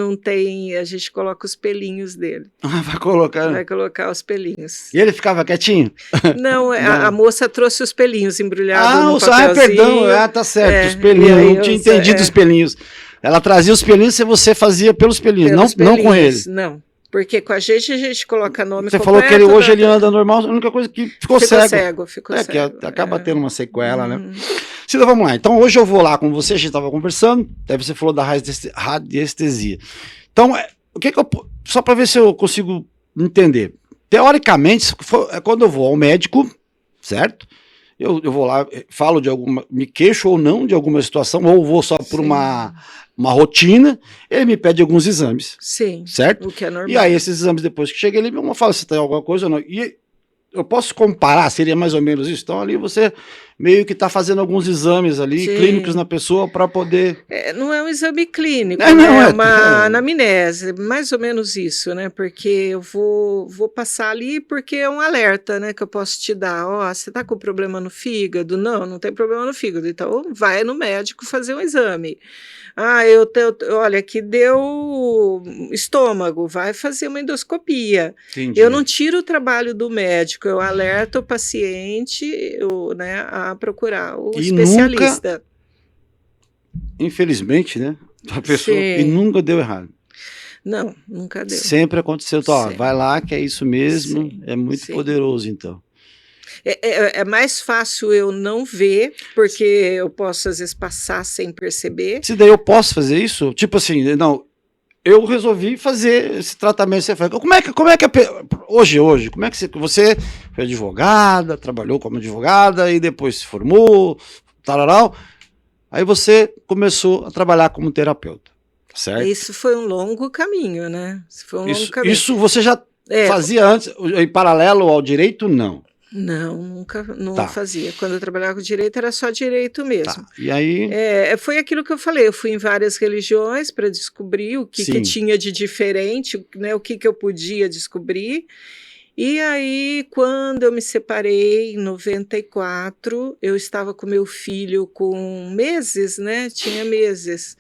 a gente coloca os pelinhos dele. Vai colocar. Vai colocar os pelinhos. E ele ficava quietinho? Não, a moça trouxe os pelinhos embrulhados no papelzinho. Perdão, tá certo, os pelinhos, eu não tinha entendido os pelinhos. Ela trazia os pelinhos e você fazia pelos pelinhos, não com ele. Não. Porque com a gente coloca nome Você completo. falou que hoje ele anda normal, a única coisa que ficou cego. Ficou cego. Que acaba tendo uma sequela, né? Cida, vamos lá. Então, hoje eu vou lá com você, a gente estava conversando, daí você falou da radiestesia. Então, só para ver se eu consigo entender. Teoricamente, quando eu vou ao médico, certo? Eu vou lá, falo me queixo ou não de alguma situação, ou vou só por uma rotina, ele me pede alguns exames. Sim. Certo? O que é normal. E aí, esses exames, depois que chega, ele me fala se tem alguma coisa ou não. E eu posso comparar, seria mais ou menos isso? Então, ali você meio que está fazendo alguns exames ali, Sim. clínicos na pessoa para poder... Não é um exame clínico, não, né? É uma anamnese, mais ou menos isso, né? Porque eu vou passar ali porque é um alerta, né? Que eu posso te dar. Você está com problema no fígado? Não tem problema no fígado. Então, vai no médico fazer um exame. Olha, aqui deu estômago, vai fazer uma endoscopia. Entendi. Eu não tiro o trabalho do médico, eu alerto o paciente, né, a procurar o especialista. Infelizmente, né? A pessoa, Sim. e nunca deu errado. Não, nunca deu. Sempre aconteceu. Então, vai lá que é isso mesmo. Sim. É muito poderoso, então. É mais fácil eu não ver, porque eu posso às vezes passar sem perceber. Se daí eu posso fazer isso? Tipo assim, não, eu resolvi fazer esse tratamento que você faz. Como é que hoje, como é que você foi advogada, trabalhou como advogada e depois se formou, tararau, aí você começou a trabalhar como terapeuta, certo? Isso foi um longo caminho, né? Isso você já fazia antes, em paralelo ao direito, não? Não, nunca fazia. Quando eu trabalhava com direito, era só direito mesmo. Tá. E aí? Foi aquilo que eu falei, eu fui em várias religiões para descobrir o que tinha de diferente, né, o que eu podia descobrir. E aí, quando eu me separei, em 94, eu estava com meu filho com meses, né? Tinha meses.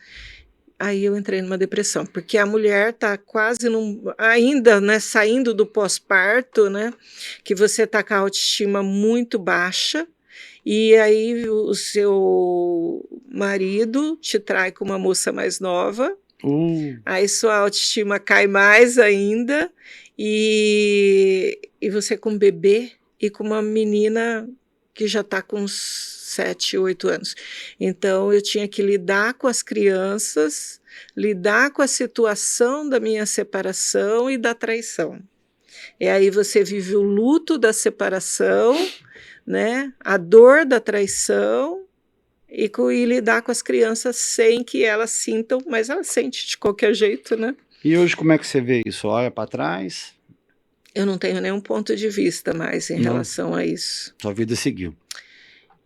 Aí eu entrei numa depressão, porque a mulher está quase ainda, né, saindo do pós-parto, né, que você está com a autoestima muito baixa, e aí o seu marido te trai com uma moça mais nova, Aí sua autoestima cai mais ainda, e você com um bebê e com uma menina que já está com uns 7, 8 anos. Então, eu tinha que lidar com as crianças, lidar com a situação da minha separação e da traição. E aí você vive o luto da separação, né? A dor da traição e lidar com as crianças sem que elas sintam, mas elas sentem de qualquer jeito, né? E hoje como é que você vê isso? Olha para trás? Eu não tenho nenhum ponto de vista mais em relação a isso. Sua vida seguiu.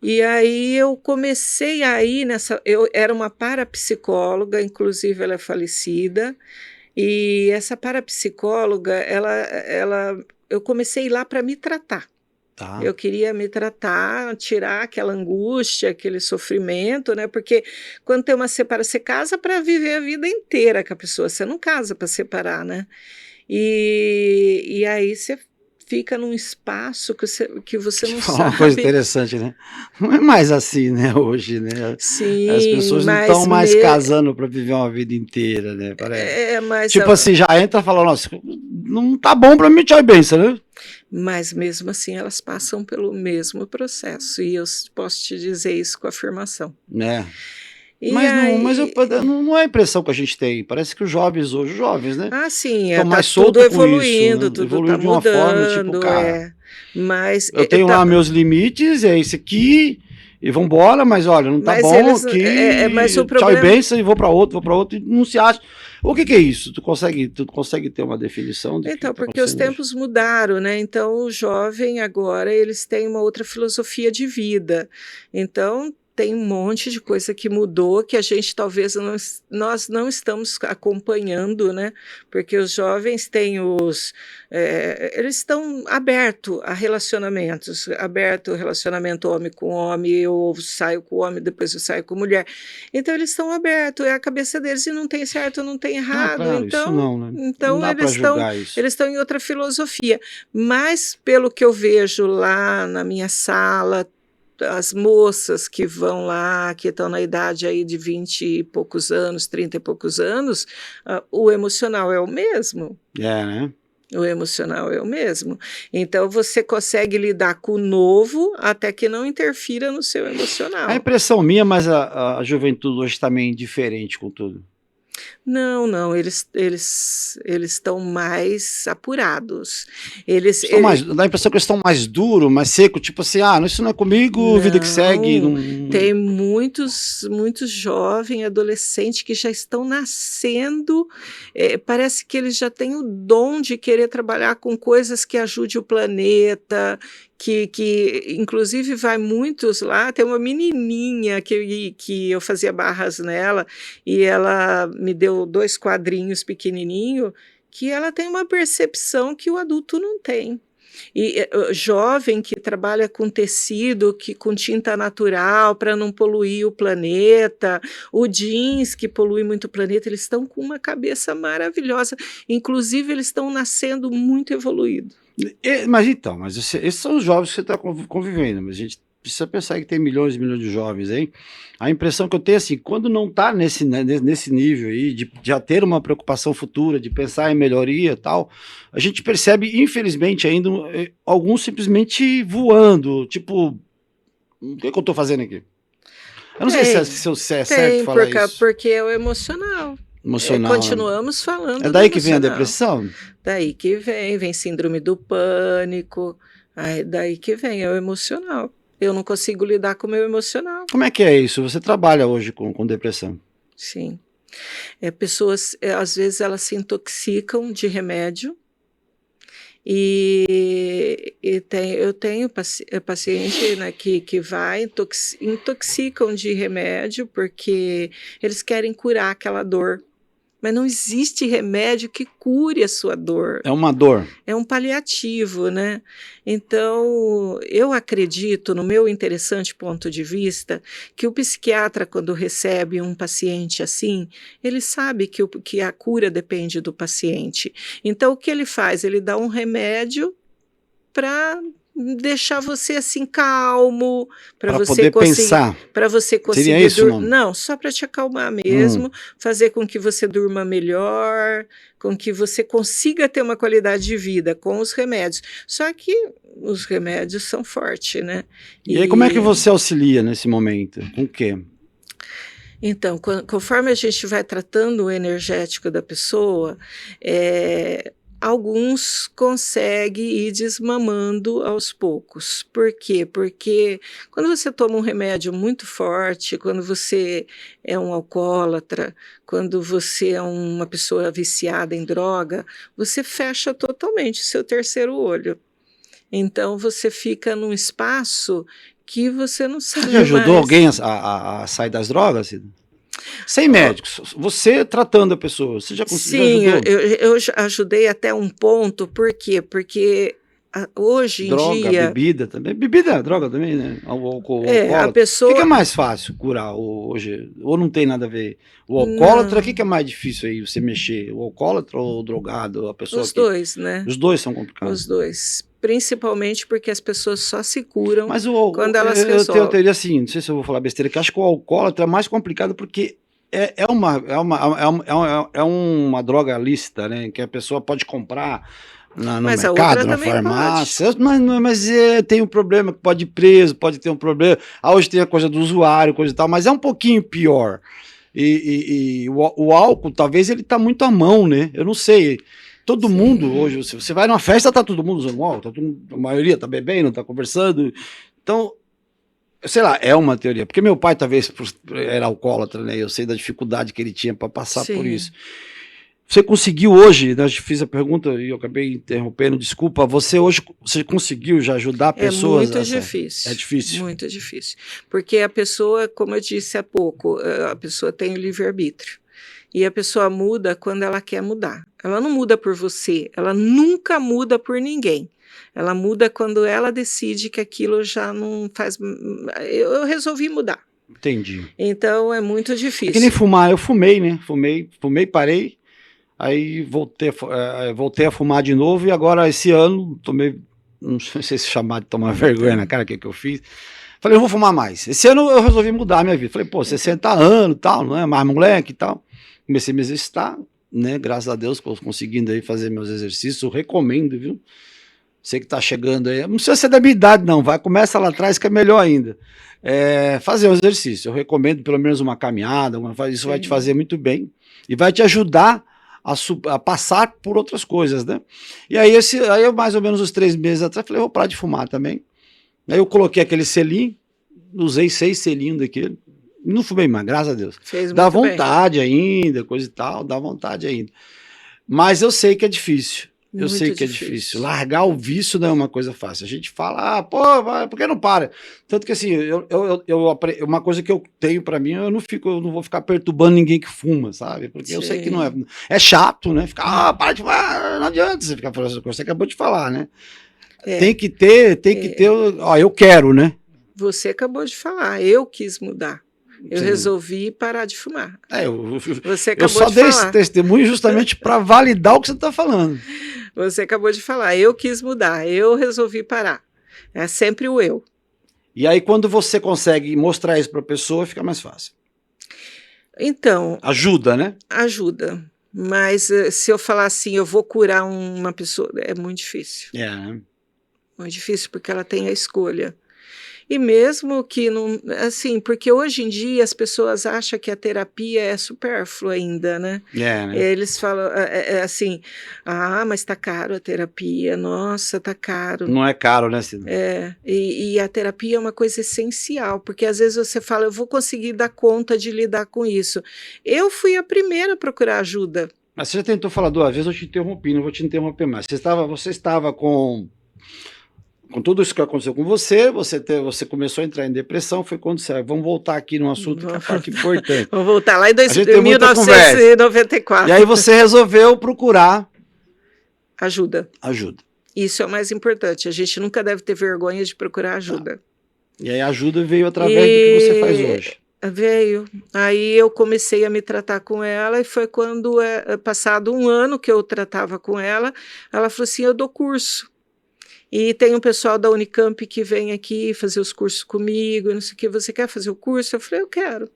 E aí eu comecei aí eu era uma parapsicóloga, inclusive ela é falecida, e essa parapsicóloga, eu comecei lá para me tratar. Tá. Eu queria me tratar, tirar aquela angústia, aquele sofrimento, né? Porque quando tem uma separação, você casa para viver a vida inteira com a pessoa, você não casa para separar, né? E aí você fica num espaço que você não sabe. Uma coisa interessante, né? Não é mais assim, né, hoje, né? Sim, as pessoas não estão mais casando para viver uma vida inteira, né? Parece. Mas tipo assim, já entra e fala, nossa, não tá bom para mim, tchau e benção, né? Mas mesmo assim elas passam pelo mesmo processo, e eu posso te dizer isso com afirmação. É. E mas aí, não é a impressão que a gente tem. Parece que os jovens né? Ah, sim, Estão mais tá soltos tudo com isso, evoluindo, né? tudo Evoluiu tá de uma forma, tipo, mudando, cara, mas eu tenho lá meus limites, é esse aqui, e vambora, mas olha, não tá mas bom eles, aqui, mas o tchau e problema, benção, e vou para outro, e não se acha. O que é isso? Tu consegue ter uma definição do então, que tá porque os acontecendo hoje? tempos mudaram, né? Então, o jovem agora, eles têm uma outra filosofia de vida. Então, tem um monte de coisa que mudou, que a gente talvez nós não estamos acompanhando, né? Porque os jovens têm eles estão abertos a relacionamentos, aberto ao relacionamento homem com homem, eu saio com homem, depois eu saio com mulher. Então, eles estão abertos, é a cabeça deles, e não tem certo, não tem errado. Claro, então, isso não, né? então Não dá para julgar isso. eles estão em outra filosofia. Mas, pelo que eu vejo lá na minha sala, as moças que vão lá, que estão na idade aí de 20 e poucos anos, 30 e poucos anos, o emocional é o mesmo. É, né? O emocional é o mesmo. Então, você consegue lidar com o novo até que não interfira no seu emocional. A impressão minha, mas a juventude hoje está meio indiferente com tudo. Não, eles estão mais apurados. Dá a impressão que eles estão mais duros, mais seco, tipo assim, isso não é comigo, vida que segue. Tem muitos jovens, adolescentes que já estão nascendo, parece que eles já têm o dom de querer trabalhar com coisas que ajudem o planeta, que inclusive vai muitos lá, tem uma menininha que eu fazia barras nela, e ela me deu 2 quadrinhos pequenininhos, que ela tem uma percepção que o adulto não tem. E jovem que trabalha com tecido, com tinta natural para não poluir o planeta, o jeans que polui muito o planeta, eles estão com uma cabeça maravilhosa, inclusive eles estão nascendo muito evoluídos. Mas esses são os jovens que você está convivendo, mas a gente precisa pensar que tem milhões e milhões de jovens aí. A impressão que eu tenho é assim, quando não está nesse nível aí, de já ter uma preocupação futura, de pensar em melhoria e tal, a gente percebe, infelizmente, ainda alguns simplesmente voando, tipo, o que eu estou fazendo aqui? Eu não sei se é certo falar isso. Porque é o emocional. Continuamos falando. É daí que vem a depressão? Daí que vem síndrome do pânico, daí que vem, é o emocional. Eu não consigo lidar com o meu emocional. Como é que é isso? Você trabalha hoje com depressão? Sim. Pessoas, às vezes, elas se intoxicam de remédio. Eu tenho paciente, né, que vai, intoxicam de remédio porque eles querem curar aquela dor. Mas não existe remédio que cure a sua dor. É uma dor. É um paliativo, né? Então, eu acredito, no meu interessante ponto de vista, que o psiquiatra, quando recebe um paciente assim, ele sabe que a cura depende do paciente. Então, o que ele faz? Ele dá um remédio para deixar você assim calmo, para Para você poder conseguir, pensar. para você conseguir Seria isso, não? não, só para te acalmar mesmo, fazer com que você durma melhor, com que você consiga ter uma qualidade de vida com os remédios. Só que os remédios são fortes, né? E aí, como é que você auxilia nesse momento? Com o quê? Então, conforme a gente vai tratando o energético da pessoa, alguns conseguem ir desmamando aos poucos. Por quê? Porque quando você toma um remédio muito forte, quando você é um alcoólatra, quando você é uma pessoa viciada em droga, você fecha totalmente o seu terceiro olho. Então, você fica num espaço que você não Você sabe já ajudou mais. alguém a sair das drogas, Cida? Sem médicos, você tratando a pessoa, você já Sim, ajudou? eu ajudei até um ponto, por quê? Porque hoje em Droga, dia, bebida também. Bebida é droga também, né? O a alcoólatra. O que é pessoa. mais fácil curar hoje? Ou não tem nada a ver? O alcoólatra, o Não, que é mais difícil aí você mexer? O alcoólatra ou o drogado? A pessoa os que. dois, né? Os dois são complicados. Os dois. Principalmente porque as pessoas só se curam Mas quando elas eu tenho a resolvem. teoria assim, não sei se eu vou falar besteira, que acho que o alcoólatra é mais complicado porque é uma droga lícita, né? Que a pessoa pode comprar no Mas a outra mercado, na também pode. farmácia, mas tem um problema que pode ir preso, pode ter um problema. Hoje tem a coisa do usuário, coisa e tal, mas é um pouquinho pior. E o álcool, talvez ele tá muito à mão, né? Eu não sei. Todo mundo Sim. hoje, se você vai numa festa, tá todo mundo usando álcool, a maioria tá bebendo, tá conversando. Então, sei lá, é uma teoria. Porque meu pai talvez era alcoólatra, né? Eu sei da dificuldade que ele tinha para passar por Sim. isso. Você conseguiu hoje, né, eu fiz a pergunta e eu acabei interrompendo, desculpa, você hoje você conseguiu já ajudar É pessoas muito a difícil. É difícil. Muito difícil. Porque a pessoa, como eu disse há pouco, a pessoa tem o livre-arbítrio. E a pessoa muda quando ela quer mudar. Ela não muda por você, ela nunca muda por ninguém. Ela muda quando ela decide que aquilo já não faz. Eu resolvi mudar. Entendi. Então é muito É que nem difícil. fumar, eu fumei, né? Fumei, parei, aí voltei a fumar de novo e agora esse ano tomei, não sei se chamar de tomar vergonha na cara, o que eu fiz. Falei, eu vou fumar mais. Esse ano eu resolvi mudar a minha vida. Falei, pô, 60 anos e tal, não é mais moleque e tal. Comecei a me exercitar, né? Graças a Deus, conseguindo aí fazer meus exercícios. Eu recomendo, viu? Você que tá chegando aí, não precisa ser da minha idade, não. Começa lá atrás que é melhor ainda. Fazer um exercício. Eu recomendo pelo menos uma caminhada, isso vai te fazer muito bem e vai te ajudar a passar por outras coisas, né? E aí, eu, mais ou menos uns 3 meses atrás, falei, vou parar de fumar também. Aí eu coloquei aquele selinho, usei 6 selinhos daquele, não fumei mais, graças a Deus. Fez Dá muito bem. vontade ainda, coisa e tal, dá vontade ainda. Mas eu sei que é difícil. Eu sei que é difícil. Largar o vício não é uma coisa fácil. A gente fala, pô, por que não para? Tanto que assim, uma coisa que eu tenho pra mim, eu não vou ficar perturbando ninguém que fuma, sabe? Porque eu sei que não é. É chato, né? Ficar, para de fumar, não adianta você ficar falando essa coisa. Você acabou de falar, né? Tem que ter, ó, eu quero, né? Você acabou de falar, eu quis mudar. Eu Sim. resolvi parar de fumar. Você eu acabou só de dei falar. esse testemunho justamente para validar o que você está falando. Você acabou de falar, eu quis mudar, eu resolvi parar. É sempre o eu. E aí, quando você consegue mostrar isso para a pessoa, fica mais fácil. Então. Ajuda, né? Ajuda. Mas se eu falar assim, eu vou curar uma pessoa, é muito difícil. Né? Muito difícil porque ela tem a escolha. E mesmo que não, assim, porque hoje em dia as pessoas acham que a terapia é supérflua ainda, né? Né? Eles falam assim, mas tá caro a terapia, nossa, tá caro. Não é caro, né, Cida? E a terapia é uma coisa essencial, porque às vezes você fala, eu vou conseguir dar conta de lidar com isso. Eu fui a primeira a procurar ajuda. Mas você já tentou falar 2 vezes, eu te interrompi, não vou te interromper mais. Você estava com tudo isso que aconteceu com você, você começou a entrar em depressão, foi quando você... Vamos voltar aqui num assunto que é a parte importante. Vamos voltar lá em 1994. E aí você resolveu procurar ajuda. Ajuda. Isso é o mais importante. A gente nunca deve ter vergonha de procurar ajuda. E aí a ajuda veio através do que você faz hoje. Veio. Aí eu comecei a me tratar com ela e foi quando, passado 1 ano que eu tratava com ela, ela falou assim, eu dou curso. E tem um pessoal da Unicamp que vem aqui fazer os cursos comigo, não sei o que, você quer fazer o curso? Eu falei, eu quero.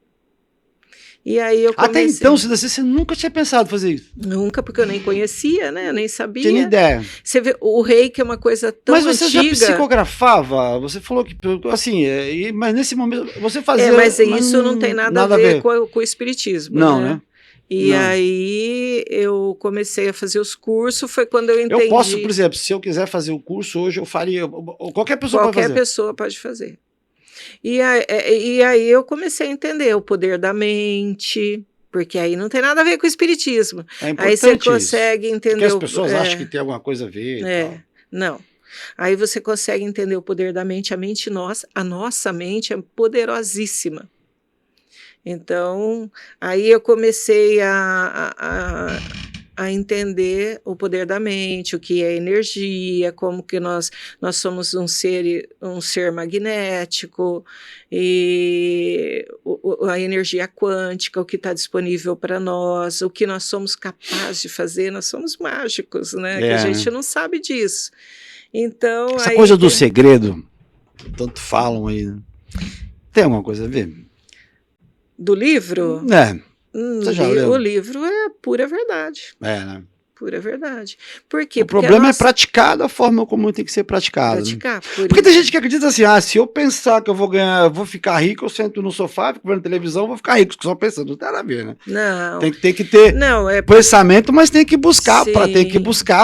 E aí eu comecei... Até então, você nunca tinha pensado em fazer isso? Nunca, porque eu nem conhecia, né? Eu nem sabia. Tinha ideia. Você vê, o reiki é uma coisa tão antiga. Mas você antiga. já psicografava? Você falou que, assim, mas nesse momento você fazia... mas isso não tem nada a ver com o espiritismo, não, né? E aí eu comecei a fazer os cursos, foi quando eu entendi... Eu posso, por exemplo, se eu quiser fazer o curso hoje, eu faria... Qualquer pessoa pode fazer. Qualquer pessoa pode fazer. E aí eu comecei a entender o poder da mente, porque aí não tem nada a ver com o espiritismo. É importante aí você consegue entender... Porque as pessoas acham que tem alguma coisa a ver e tal. Não. Aí você consegue entender o poder da mente. A nossa mente é poderosíssima. Então, aí eu comecei a entender o poder da mente, o que é energia, como que nós somos um ser magnético, e a energia quântica, o que está disponível para nós, o que nós somos capazes de fazer. Nós somos mágicos, né? Que a gente não sabe disso. Então, essa coisa do segredo, tanto falam aí, né? Tem alguma coisa a ver? Do livro? Você já leu? O livro é pura verdade. Né? Pura verdade. Por quê? O problema é praticar da forma como tem que ser praticado. Praticar. Né? Porque tem gente que acredita assim, se eu pensar que eu vou ficar rico, eu sento no sofá, fico vendo televisão, vou ficar rico, só pensando, não tem nada a ver, né? Não. Tem que ter pensamento, mas tem que buscar,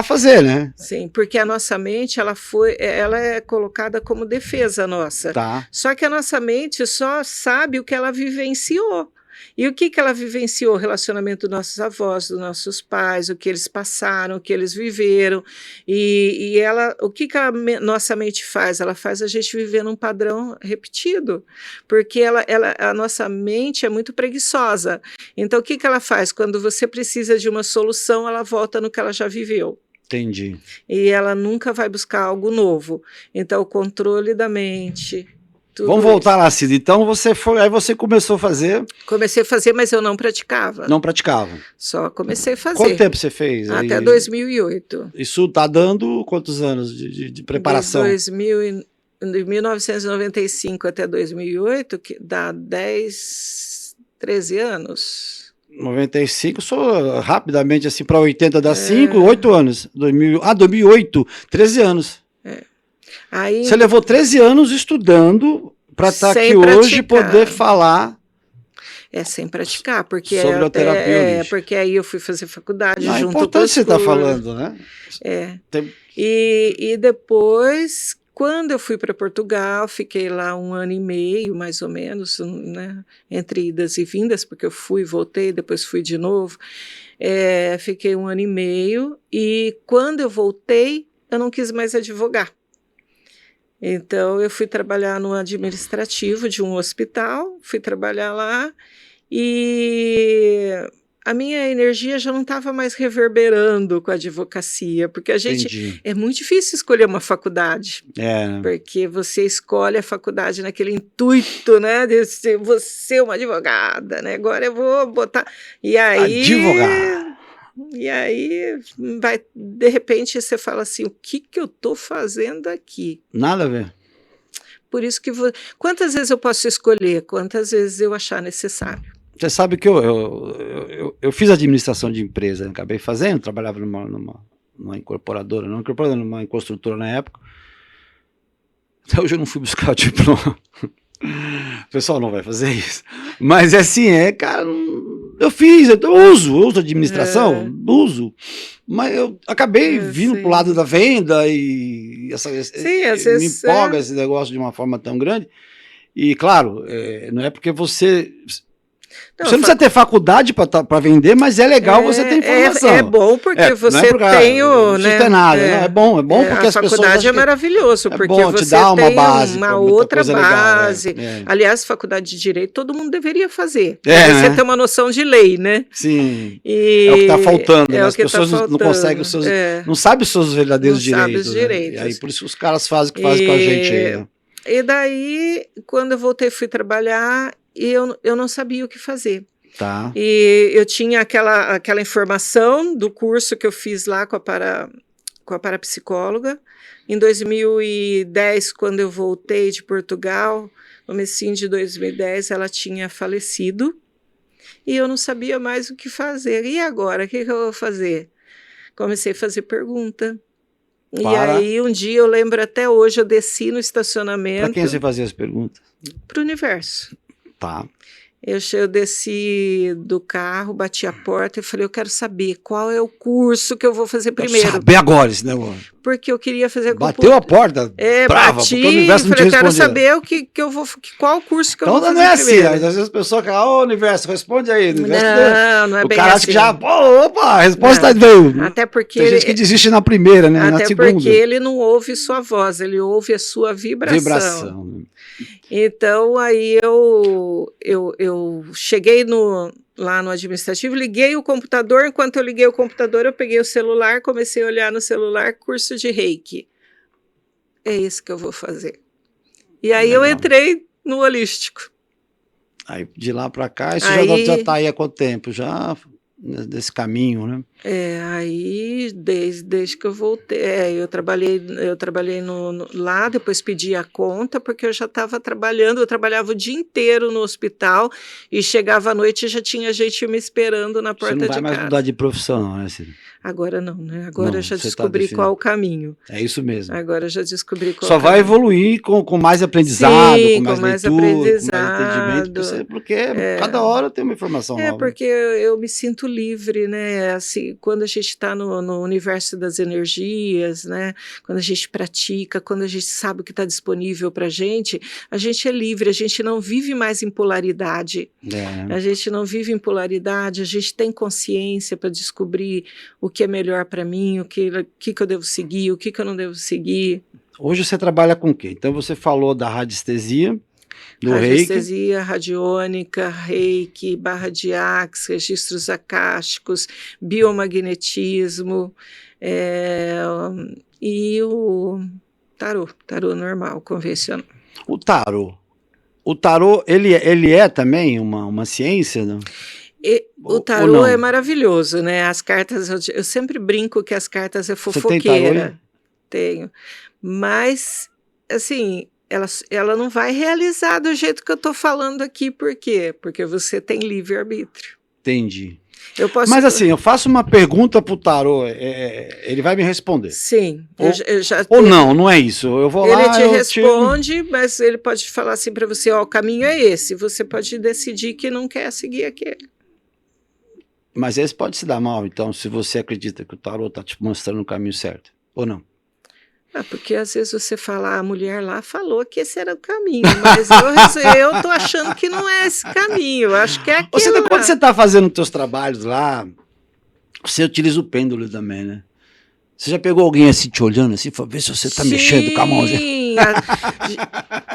fazer, né? Sim, porque a nossa mente, ela é colocada como defesa nossa. Tá. Só que a nossa mente só sabe o que ela vivenciou. E o que ela vivenciou? O relacionamento dos nossos avós, dos nossos pais, o que eles passaram, o que eles viveram. E o que a nossa mente faz? Ela faz a gente viver num padrão repetido, porque a nossa mente é muito preguiçosa. Então, o que ela faz? Quando você precisa de uma solução, ela volta no que ela já viveu. Entendi. E ela nunca vai buscar algo novo. Então, o controle da mente... Vamos voltar lá, Cida. Então aí você começou a fazer. Comecei a fazer, mas eu não praticava. Não praticava. Só comecei a fazer. Quanto tempo você fez? Até 2008. Isso está dando quantos anos de preparação? De 1995 até 2008, que dá 13 anos. 95, só rapidamente assim, para 80 dá 5, 8 anos. 2008, 13 anos. Aí, você levou 13 anos estudando para estar aqui hoje e poder falar. Sem praticar, porque sobre a terapia. Porque aí eu fui fazer faculdade junto com É importante você estar falando, né? E depois, quando eu fui para Portugal, fiquei lá 1 ano e meio, mais ou menos, né? Entre idas e vindas, porque eu fui, voltei, depois fui de novo. Fiquei 1 ano e meio, e quando eu voltei, eu não quis mais advogar. Então, eu fui trabalhar no administrativo de um hospital, fui trabalhar lá, e a minha energia já não estava mais reverberando com a advocacia, porque a gente... É muito difícil escolher uma faculdade, porque você escolhe a faculdade naquele intuito, né, de ser você uma advogada, né, agora eu vou botar... E aí... Advogada. E aí, de repente, você fala assim, o que eu estou fazendo aqui? Nada a ver. Por isso que... Quantas vezes eu posso escolher? Quantas vezes eu achar necessário? Você sabe que eu fiz administração de empresa, acabei fazendo, trabalhava numa incorporadora, numa construtora na época. Até hoje eu não fui buscar o diploma. O pessoal não vai fazer isso. Mas assim, cara... Eu uso administração, uso, mas eu acabei vindo pro lado da venda e às vezes me empolga esse negócio de uma forma tão grande. E claro, não é porque você não precisa ter faculdade para vender, mas é legal você ter informação. É bom porque você tem o... Não tem nada, é bom porque as pessoas... A faculdade é maravilhoso, porque você te dá uma base, uma outra base. Legal, Aliás, faculdade de Direito todo mundo deveria fazer. Você ter uma noção de lei, né? Sim, é o que está faltando, né? As pessoas não conseguem os seus... Não sabem os seus verdadeiros direitos. E aí por isso os caras fazem o que fazem com a gente aí, né? E daí, quando eu voltei, fui trabalhar... E eu não sabia o que fazer. Tá. E eu tinha aquela informação do curso que eu fiz lá com com a parapsicóloga. Em 2010, quando eu voltei de Portugal, no comecinho de 2010, ela tinha falecido e eu não sabia mais o que fazer. E agora, o que eu vou fazer? Comecei a fazer pergunta. E aí, um dia, eu lembro até hoje, eu desci no estacionamento. Para quem você fazia as perguntas? Para o universo. Tá. Eu desci do carro, bati a porta e falei, eu quero saber qual é o curso que eu vou fazer primeiro. Quero saber agora esse negócio. Porque eu queria fazer... Bateu a porta? Brava, porque o universo não falei, te eu quero respondia. saber qual curso que eu vou fazer Então não é primeiro. assim, às vezes as pessoas falam, ô universo, responde aí. Não é o bem cara assim. acha que já, opa, a resposta veio. Até porque Tem gente que desiste na primeira, né? Até na segunda. porque ele não ouve sua voz, ele ouve a sua vibração. Então, aí eu cheguei lá no administrativo, liguei o computador, enquanto eu liguei o computador, eu peguei o celular, comecei a olhar no celular, curso de Reiki. É isso que eu vou fazer. E aí eu entrei no holístico. Aí de lá para cá, isso já tá aí há quanto tempo? Já desse caminho, né? Aí desde que eu voltei, eu trabalhei lá, depois pedi a conta, porque eu já estava trabalhando, eu trabalhava o dia inteiro no hospital e chegava à noite e já tinha gente me esperando na porta de casa. Você não vai mais mudar de profissão, não, né, Cida? Agora não, né? Agora não, eu já descobri qual o caminho. É isso mesmo. Agora eu já descobri qual Só vai evoluir com mais aprendizado, com mais leitura, com mais entendimento, porque cada hora tem uma informação nova. Porque eu me sinto livre, né? Assim, quando a gente está no universo das energias, né? Quando a gente pratica, quando a gente sabe o que está disponível para a gente é livre, a gente não vive mais em polaridade. A gente não vive em polaridade, a gente tem consciência para descobrir o que é melhor para mim, o que eu devo seguir, o que eu não devo seguir. Hoje você trabalha com o quê? Então você falou da radiestesia, do radiestesia, radiônica, reiki, barra de Axis, registros acásticos, biomagnetismo e o tarô normal, convencional. O tarô, ele é também uma ciência, não? O tarô é maravilhoso, né? As cartas, eu sempre brinco que as cartas é fofoqueira. Você tem tarô? Tenho. Mas, assim, ela não vai realizar do jeito que eu estou falando aqui. Por quê? Porque você tem livre-arbítrio. Entendi. Mas assim, eu faço uma pergunta pro tarô, ele vai me responder. Sim. Ou não é isso. Eu vou lá, ele te responde, mas ele pode falar assim para você, o caminho é esse. Você pode decidir que não quer seguir aquele. Mas esse pode se dar mal, então, se você acredita que o tarô está te mostrando o caminho certo, ou não? Porque às vezes você fala, a mulher lá falou que esse era o caminho, mas eu tô achando que não é esse caminho, eu acho que é aquilo. Quando você está fazendo os seus trabalhos lá, você utiliza o pêndulo também, né? Você já pegou alguém assim te olhando assim, para ver se você está mexendo com a mãozinha? Sim.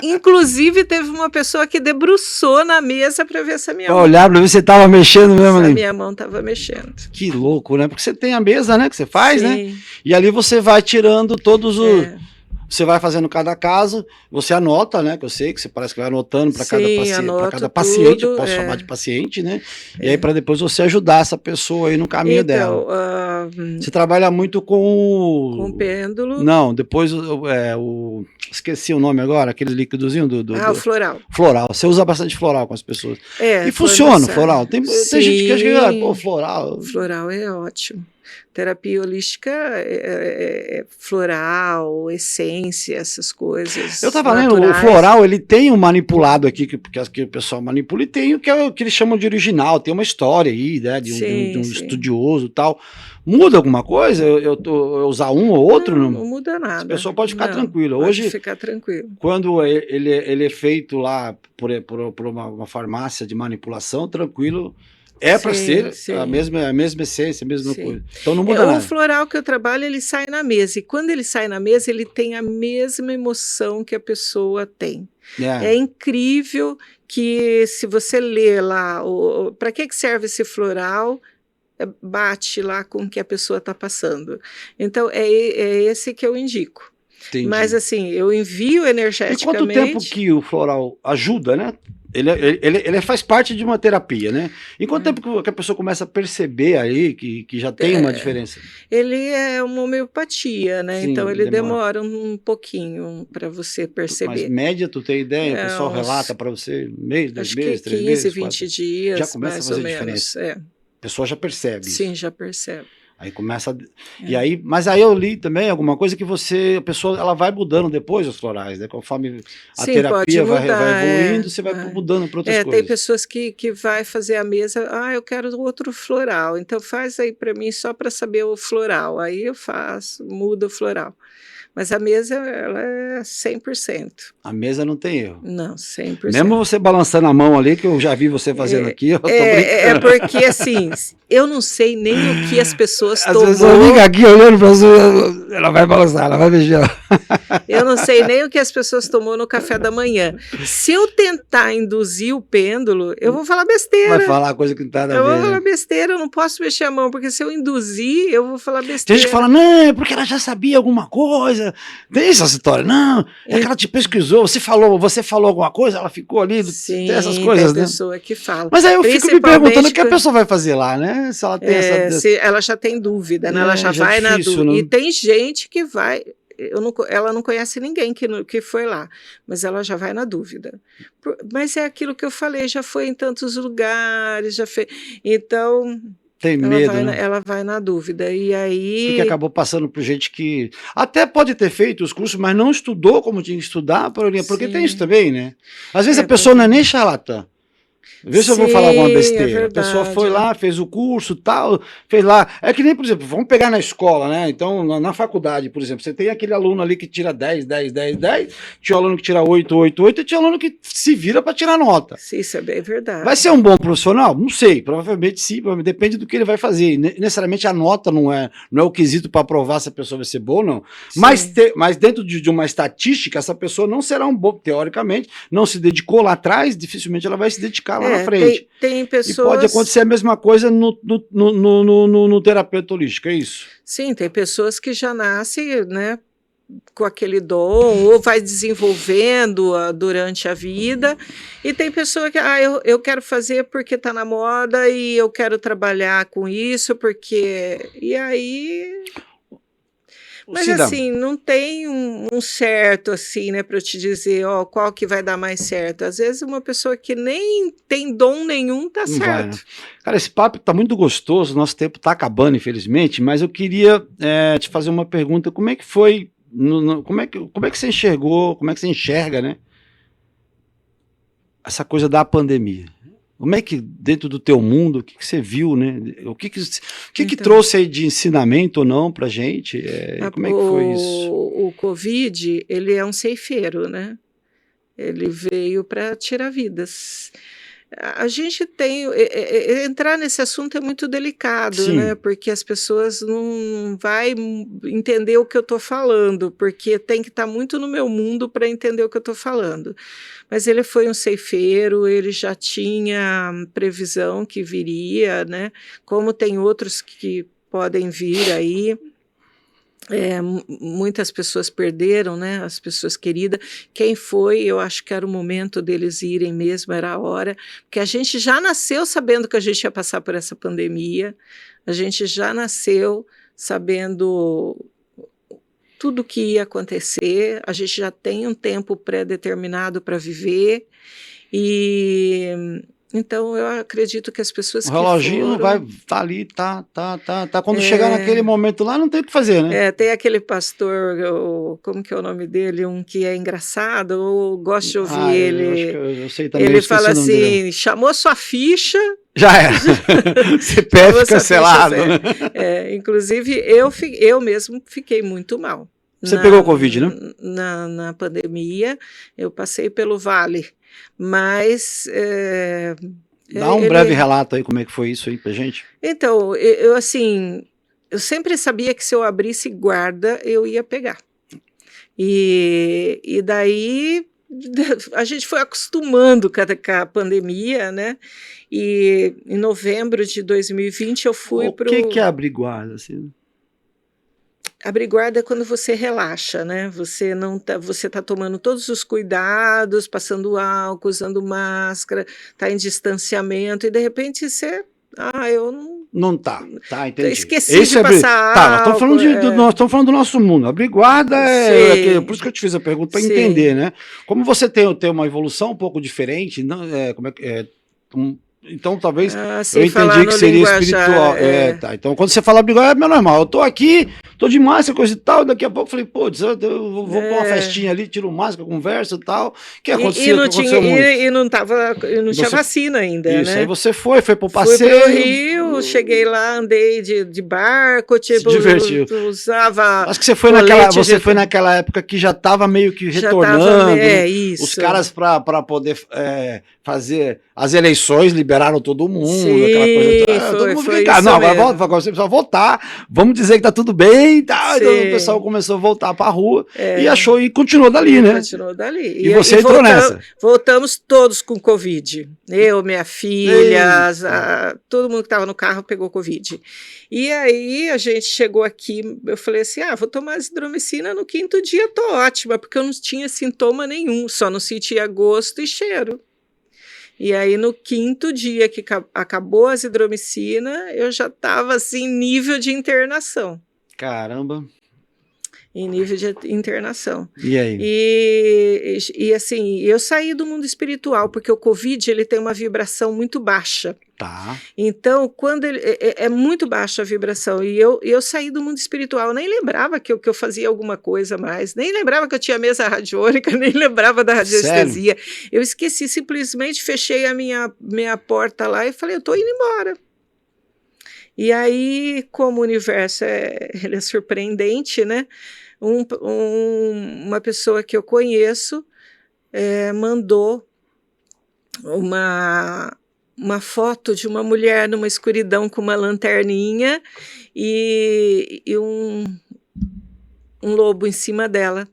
Inclusive teve uma pessoa que debruçou na mesa para ver se a minha mão... olhar para ver se você estava mexendo mesmo ali. A minha mão estava mexendo. Que louco, né? Porque você tem a mesa, né, que você faz, sim. né? E ali você vai tirando todos os... Você vai fazendo cada caso, você anota, né? Que eu sei que você parece que vai anotando para cada paciente, eu posso chamar de paciente, né? E aí para depois você ajudar essa pessoa aí no caminho dela. Você trabalha muito com pêndulo. Não, depois esqueci o nome agora, aquele líquidozinho o floral. Floral. Você usa bastante floral com as pessoas. E funciona o floral. Tem gente que acha que floral. Floral é ótimo. Terapia holística é floral, essência, essas coisas. Eu estava lendo, o floral, ele tem um manipulado aqui, que o pessoal manipula, e tem o que eles chamam de original, tem uma história aí, né, de um estudioso e tal. Muda alguma coisa? Eu usar um ou outro? Não muda nada. A pessoa pode ficar tranquila. Hoje, ficar tranquilo. Quando ele é feito lá por uma farmácia de manipulação, tranquilo. Para ser a mesma essência, a mesma coisa. Então não muda nada. O floral que eu trabalho, ele sai na mesa. E quando ele sai na mesa, ele tem a mesma emoção que a pessoa tem. É incrível que se você lê lá, para que serve esse floral, bate lá com o que a pessoa está passando. Então é esse que eu indico. Entendi. Mas assim, eu envio E energeticamente. quanto tempo que o floral ajuda, né? Ele faz parte de uma terapia, né? Em quanto tempo que a pessoa começa a perceber aí que já tem uma diferença? Ele é uma homeopatia, né? Sim, Então ele demora. demora um pouquinho para você Mas perceber. média, tu tem ideia? O É, pessoal relata para você mês, 2 acho que meses, 3 15, meses, 20 4. Já dias, começa a mais ou fazer menos. diferença. É. A pessoa já percebe Sim, isso. já percebe. Aí começa a... E É. aí, mas aí eu li também alguma coisa que a pessoa ela vai mudando depois os florais, né? Conforme a Sim, pode terapia vai mudar. evoluindo, você vai mudando para outras Tem coisas. pessoas que vai fazer a mesa, eu quero outro floral, então faz aí para mim só para saber o floral. Aí eu faço, mudo o floral. Mas a mesa, ela é 100%. A mesa não tem erro. Não, 100%. Mesmo você balançando a mão ali, que eu já vi você fazendo aqui, eu tô brincando. Porque assim, eu não sei nem o que as pessoas Às tomou. vezes eu fico aqui olhando para você, ela vai balançar, ela vai mexer. Eu não sei nem o que as pessoas tomou no café da manhã. Se eu tentar induzir o pêndulo, eu vou falar besteira. Vai falar coisa que não tá nada a Eu ver, vou né? falar besteira, eu não posso mexer a mão, porque se eu induzir, eu vou falar Tem besteira. gente que fala, não, é porque ela já sabia alguma coisa. Tem essa história. Não, é que ela te pesquisou, você falou alguma coisa, ela ficou ali. Sim, tem essas coisas, tem né? pessoa que fala. Mas aí eu fico me perguntando o que a Principalmente pessoa vai fazer lá, né? Se ela tem essa. se ela já tem dúvida, né? Ela já já é vai na difícil, dúvida. né? E tem gente que vai. Ela não conhece ninguém que foi lá, mas ela já vai na dúvida. Mas é aquilo que eu falei, já foi em tantos lugares, já fez. Então, Tem medo, né? ela vai na dúvida. E aí. Porque acabou passando por gente que até pode ter feito os cursos, mas não estudou como tinha que estudar, porque tem isso também, né? Às vezes a pessoa não é nem charlatã. Vê se eu vou falar alguma besteira. A pessoa foi lá, fez o curso, tal, fez lá. É que nem, por exemplo, vamos pegar na escola, né? Então, na faculdade, por exemplo, você tem aquele aluno ali que tira 10, 10, 10, 10, tinha aluno que tira 8, 8, 8, e tinha aluno que se vira para tirar nota. Sim, isso é bem verdade. Vai ser um bom profissional? Não sei, provavelmente sim, depende do que ele vai fazer. Necessariamente a nota não é o quesito para provar se a pessoa vai ser boa ou não. Mas dentro de uma estatística, essa pessoa não será um bom, teoricamente, não se dedicou lá atrás, dificilmente ela vai se dedicar lá na frente. Tem pessoas... E pode acontecer a mesma coisa no terapeuta holístico, é isso? Sim, tem pessoas que já nascem, né, com aquele dom, ou vai desenvolvendo durante a vida, e tem pessoa que, eu quero fazer porque está na moda, e eu quero trabalhar com isso, porque... E aí... Mas assim, não tem um certo assim, né, para eu te dizer, qual que vai dar mais certo. Às vezes uma pessoa que nem tem dom nenhum tá certo. Vai, né? Cara, esse papo tá muito gostoso, nosso tempo tá acabando, infelizmente, mas eu queria te fazer uma pergunta, como é que foi, como é que você enxergou, como é que você enxerga, né, essa coisa da pandemia? Como é que, dentro do teu mundo, o que você viu, né? O que trouxe aí de ensinamento ou não pra gente? Como é que foi isso? O Covid, ele é um ceifeiro, né? Ele veio para tirar vidas. A gente tem... entrar nesse assunto é muito delicado, Sim, né? Porque as pessoas não vão entender o que eu estou falando, porque tem que estar muito no meu mundo para entender o que eu estou falando. Mas ele foi um ceifeiro, ele já tinha previsão que viria, né? Como tem outros que podem vir aí. Muitas pessoas perderam, né, as pessoas queridas. Quem foi, eu acho que era o momento deles irem mesmo, era a hora, porque a gente já nasceu sabendo que a gente ia passar por essa pandemia, a gente já nasceu sabendo tudo o que ia acontecer, a gente já tem um tempo pré-determinado para viver, e então eu acredito que as pessoas que foram... O reloginho vai estar ali, tá. Quando chegar naquele momento lá, não tem o que fazer, né? Tem aquele pastor, como que é o nome dele? Um que é engraçado, eu gosto de ouvir ele. Eu acho que eu sei também. Ele fala assim, chamou sua ficha... Já é. CPF cancelado. Inclusive, eu mesmo fiquei muito mal. Você pegou o Covid, né? Na pandemia, eu passei pelo vale, mas... Dá um breve relato aí, como é que foi isso aí pra gente? Então, eu sempre sabia que se eu abrisse guarda, eu ia pegar. E daí a gente foi acostumando com a pandemia, né? E em novembro de 2020 eu fui para o que é abrir guarda, assim? Abrir guarda é quando você relaxa, né? Você tá tomando todos os cuidados, passando álcool, usando máscara, tá em distanciamento, e de repente você. Eu não. Não tá, entendi. Esqueci de passar Tá, nós estamos falando, álcool, nós estamos falando do nosso mundo. Abrir guarda por isso que eu te fiz a pergunta, para Sim. entender, né? Como você tem uma evolução um pouco diferente, não, então talvez eu entendi que seria espiritual. Tá. Então quando você fala abrir guarda é meu normal. Eu tô aqui, tô de máscara, coisa e tal, daqui a pouco eu falei, pô, eu vou pra uma festinha ali, tiro máscara, converso e tal. O que aconteceu? E não tinha vacina ainda, isso, né? aí você foi pro passeio. Fui pro Rio, cheguei lá, andei de barco, tipo, se divertiu. Usava. Acho que você foi naquela época que já estava meio que retornando. Isso. Os caras para poder fazer as eleições liberaram todo mundo, sim, aquela coisa toda. Todo mundo fica, não, agora você precisa voltar. Vamos dizer que tá tudo bem e tal. Então o pessoal começou a voltar para a rua e continuou dali, né? Continuou dali. E você entrou nessa. Voltamos todos com Covid. Eu, minha filha, todo mundo que estava no carro pegou Covid. E aí a gente chegou aqui, eu falei assim, vou tomar azitromicina no 5º dia, tô ótima, porque eu não tinha sintoma nenhum, só não sentia gosto e cheiro. E aí no 5º dia que acabou a azitromicina, eu já estava assim, nível de internação. Caramba! Em nível de internação. E aí? E assim, eu saí do mundo espiritual, porque o Covid ele tem uma vibração muito baixa. Tá. Então, quando ele é muito baixa a vibração, e eu saí do mundo espiritual, eu nem lembrava que eu fazia alguma coisa mais, nem lembrava que eu tinha mesa radiônica, nem lembrava da radiestesia. Sério? Eu esqueci, simplesmente fechei a minha porta lá e falei, eu tô indo embora. E aí, como o universo ele é surpreendente, né? Uma pessoa que eu conheço mandou uma foto de uma mulher numa escuridão com uma lanterninha e um lobo em cima dela.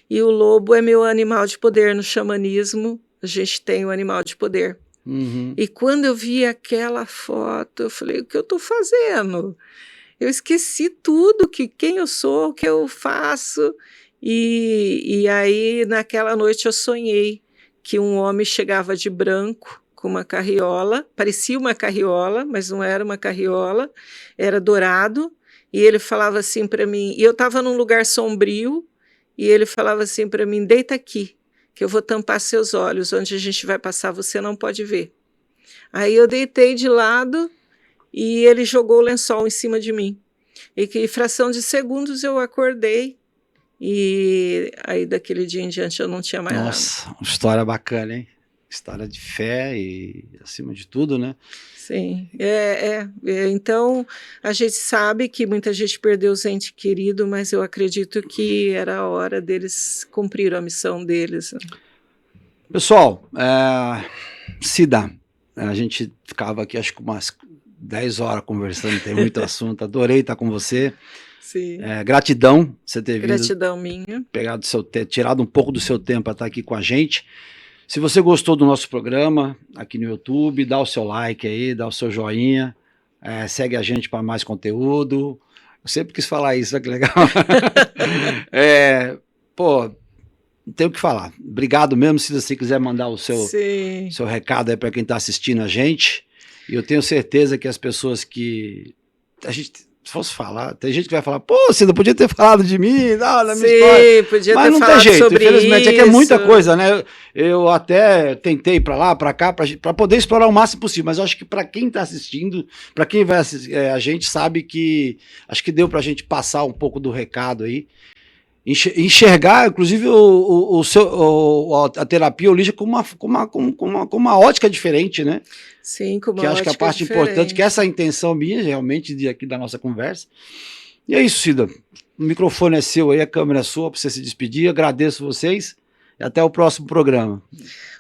E o lobo é meu animal de poder. No xamanismo, a gente tem o animal de poder. Uhum. E quando eu vi aquela foto, eu falei, o que eu estou fazendo? Eu esqueci tudo, quem eu sou, o que eu faço. E aí, naquela noite, eu sonhei que um homem chegava de branco com uma carriola, parecia uma carriola, mas não era uma carriola, era dourado, e ele falava assim para mim, e eu estava num lugar sombrio, e ele falava assim para mim, deita aqui, que eu vou tampar seus olhos, onde a gente vai passar você não pode ver. Aí eu deitei de lado, e ele jogou o lençol em cima de mim. E que em fração de segundos eu acordei. E aí daquele dia em diante eu não tinha mais nada. Nossa, história bacana, hein? História de fé e acima de tudo, né? Sim, então a gente sabe que muita gente perdeu os entes queridos, mas eu acredito que era a hora deles cumprir a missão deles. Pessoal, Cida, a gente ficava aqui acho que umas 10 horas conversando, tem muito assunto, adorei estar com você. Sim. Gratidão por você ter vindo. Gratidão minha. Tirado um pouco do seu tempo para estar aqui com a gente. Se você gostou do nosso programa aqui no YouTube, dá o seu like aí, dá o seu joinha, segue a gente para mais conteúdo. Eu sempre quis falar isso, olha que legal. Não tenho o que falar. Obrigado mesmo, se você quiser mandar o seu recado aí para quem está assistindo a gente. E eu tenho certeza que as pessoas que... se fosse falar, tem gente que vai falar, pô, você não podia ter falado de mim, não, na minha história. Podia mas ter não falado tem jeito, sobre infelizmente, isso. É que é muita coisa, né? Eu até tentei para lá, para cá, para poder explorar o máximo possível, mas eu acho que para quem está assistindo, para quem vai assistir, a gente sabe que, acho que deu para a gente passar um pouco do recado aí, enxergar, inclusive, a terapia holística com uma ótica diferente, né? Sim, com uma que acho que a parte importante, que essa é a intenção minha, realmente, aqui da nossa conversa. E é isso, Cida. O microfone é seu aí, a câmera é sua, para você se despedir. Agradeço vocês e até o próximo programa.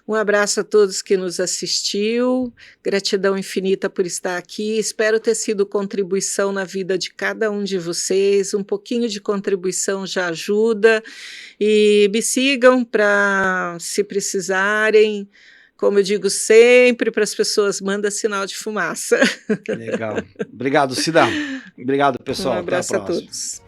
Um abraço a todos que nos assistiu, gratidão infinita por estar aqui, espero ter sido contribuição na vida de cada um de vocês, um pouquinho de contribuição já ajuda, e me sigam para, se precisarem, como eu digo sempre para as pessoas, manda sinal de fumaça. Legal. Obrigado, Cida. Obrigado, pessoal. Um abraço até a próxima. A todos.